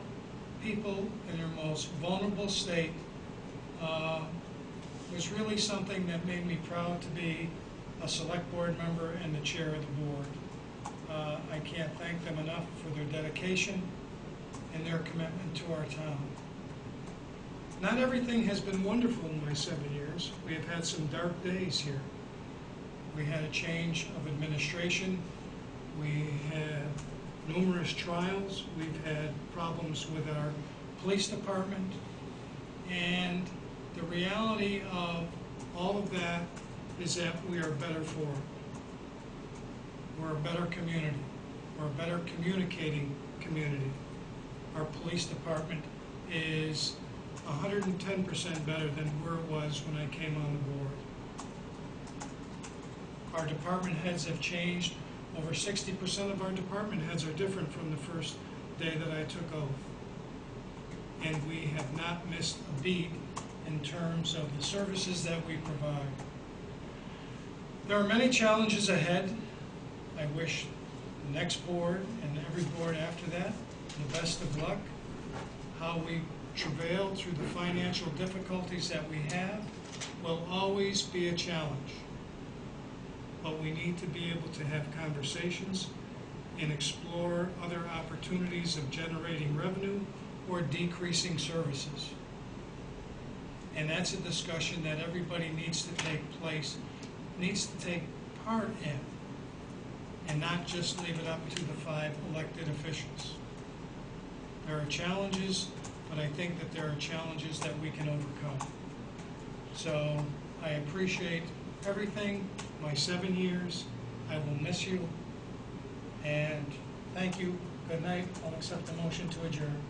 people in their most vulnerable state, was really something that made me proud to be a select board member and the chair of the board. I can't thank them enough for their dedication and their commitment to our town. Not everything has been wonderful in my 7 years. We have had some dark days here. We had a change of administration. We had numerous trials. We've had problems with our police department. And the reality of all of that is that we are better for it. We're a better community. We're a better communicating community. Our police department is 110% better than where it was when I came on the board. Our department heads have changed. Over 60% of our department heads are different from the first day that I took oath. And we have not missed a beat in terms of the services that we provide. There are many challenges ahead. I wish the next board and every board after that the best of luck. How we travail through the financial difficulties that we have will always be a challenge. But we need to be able to have conversations and explore other opportunities of generating revenue or decreasing services. And that's a discussion that everybody needs to take part in, and not just leave it up to the 5 elected officials. There are challenges, but I think that there are challenges that we can overcome. So I appreciate everything, my 7 years. I will miss you, and thank you. Good night. I'll accept the motion to adjourn.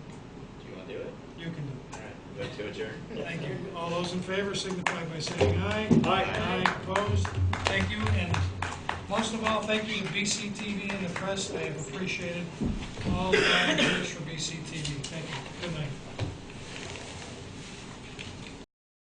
Do you want to do it? You can do it. All right, vote to adjourn. Thank you. All those in favor signify by saying aye. Aye. Aye. Opposed? Thank you. And most of all, thank you to BCTV and the press. I have appreciated all the volunteers for BCTV.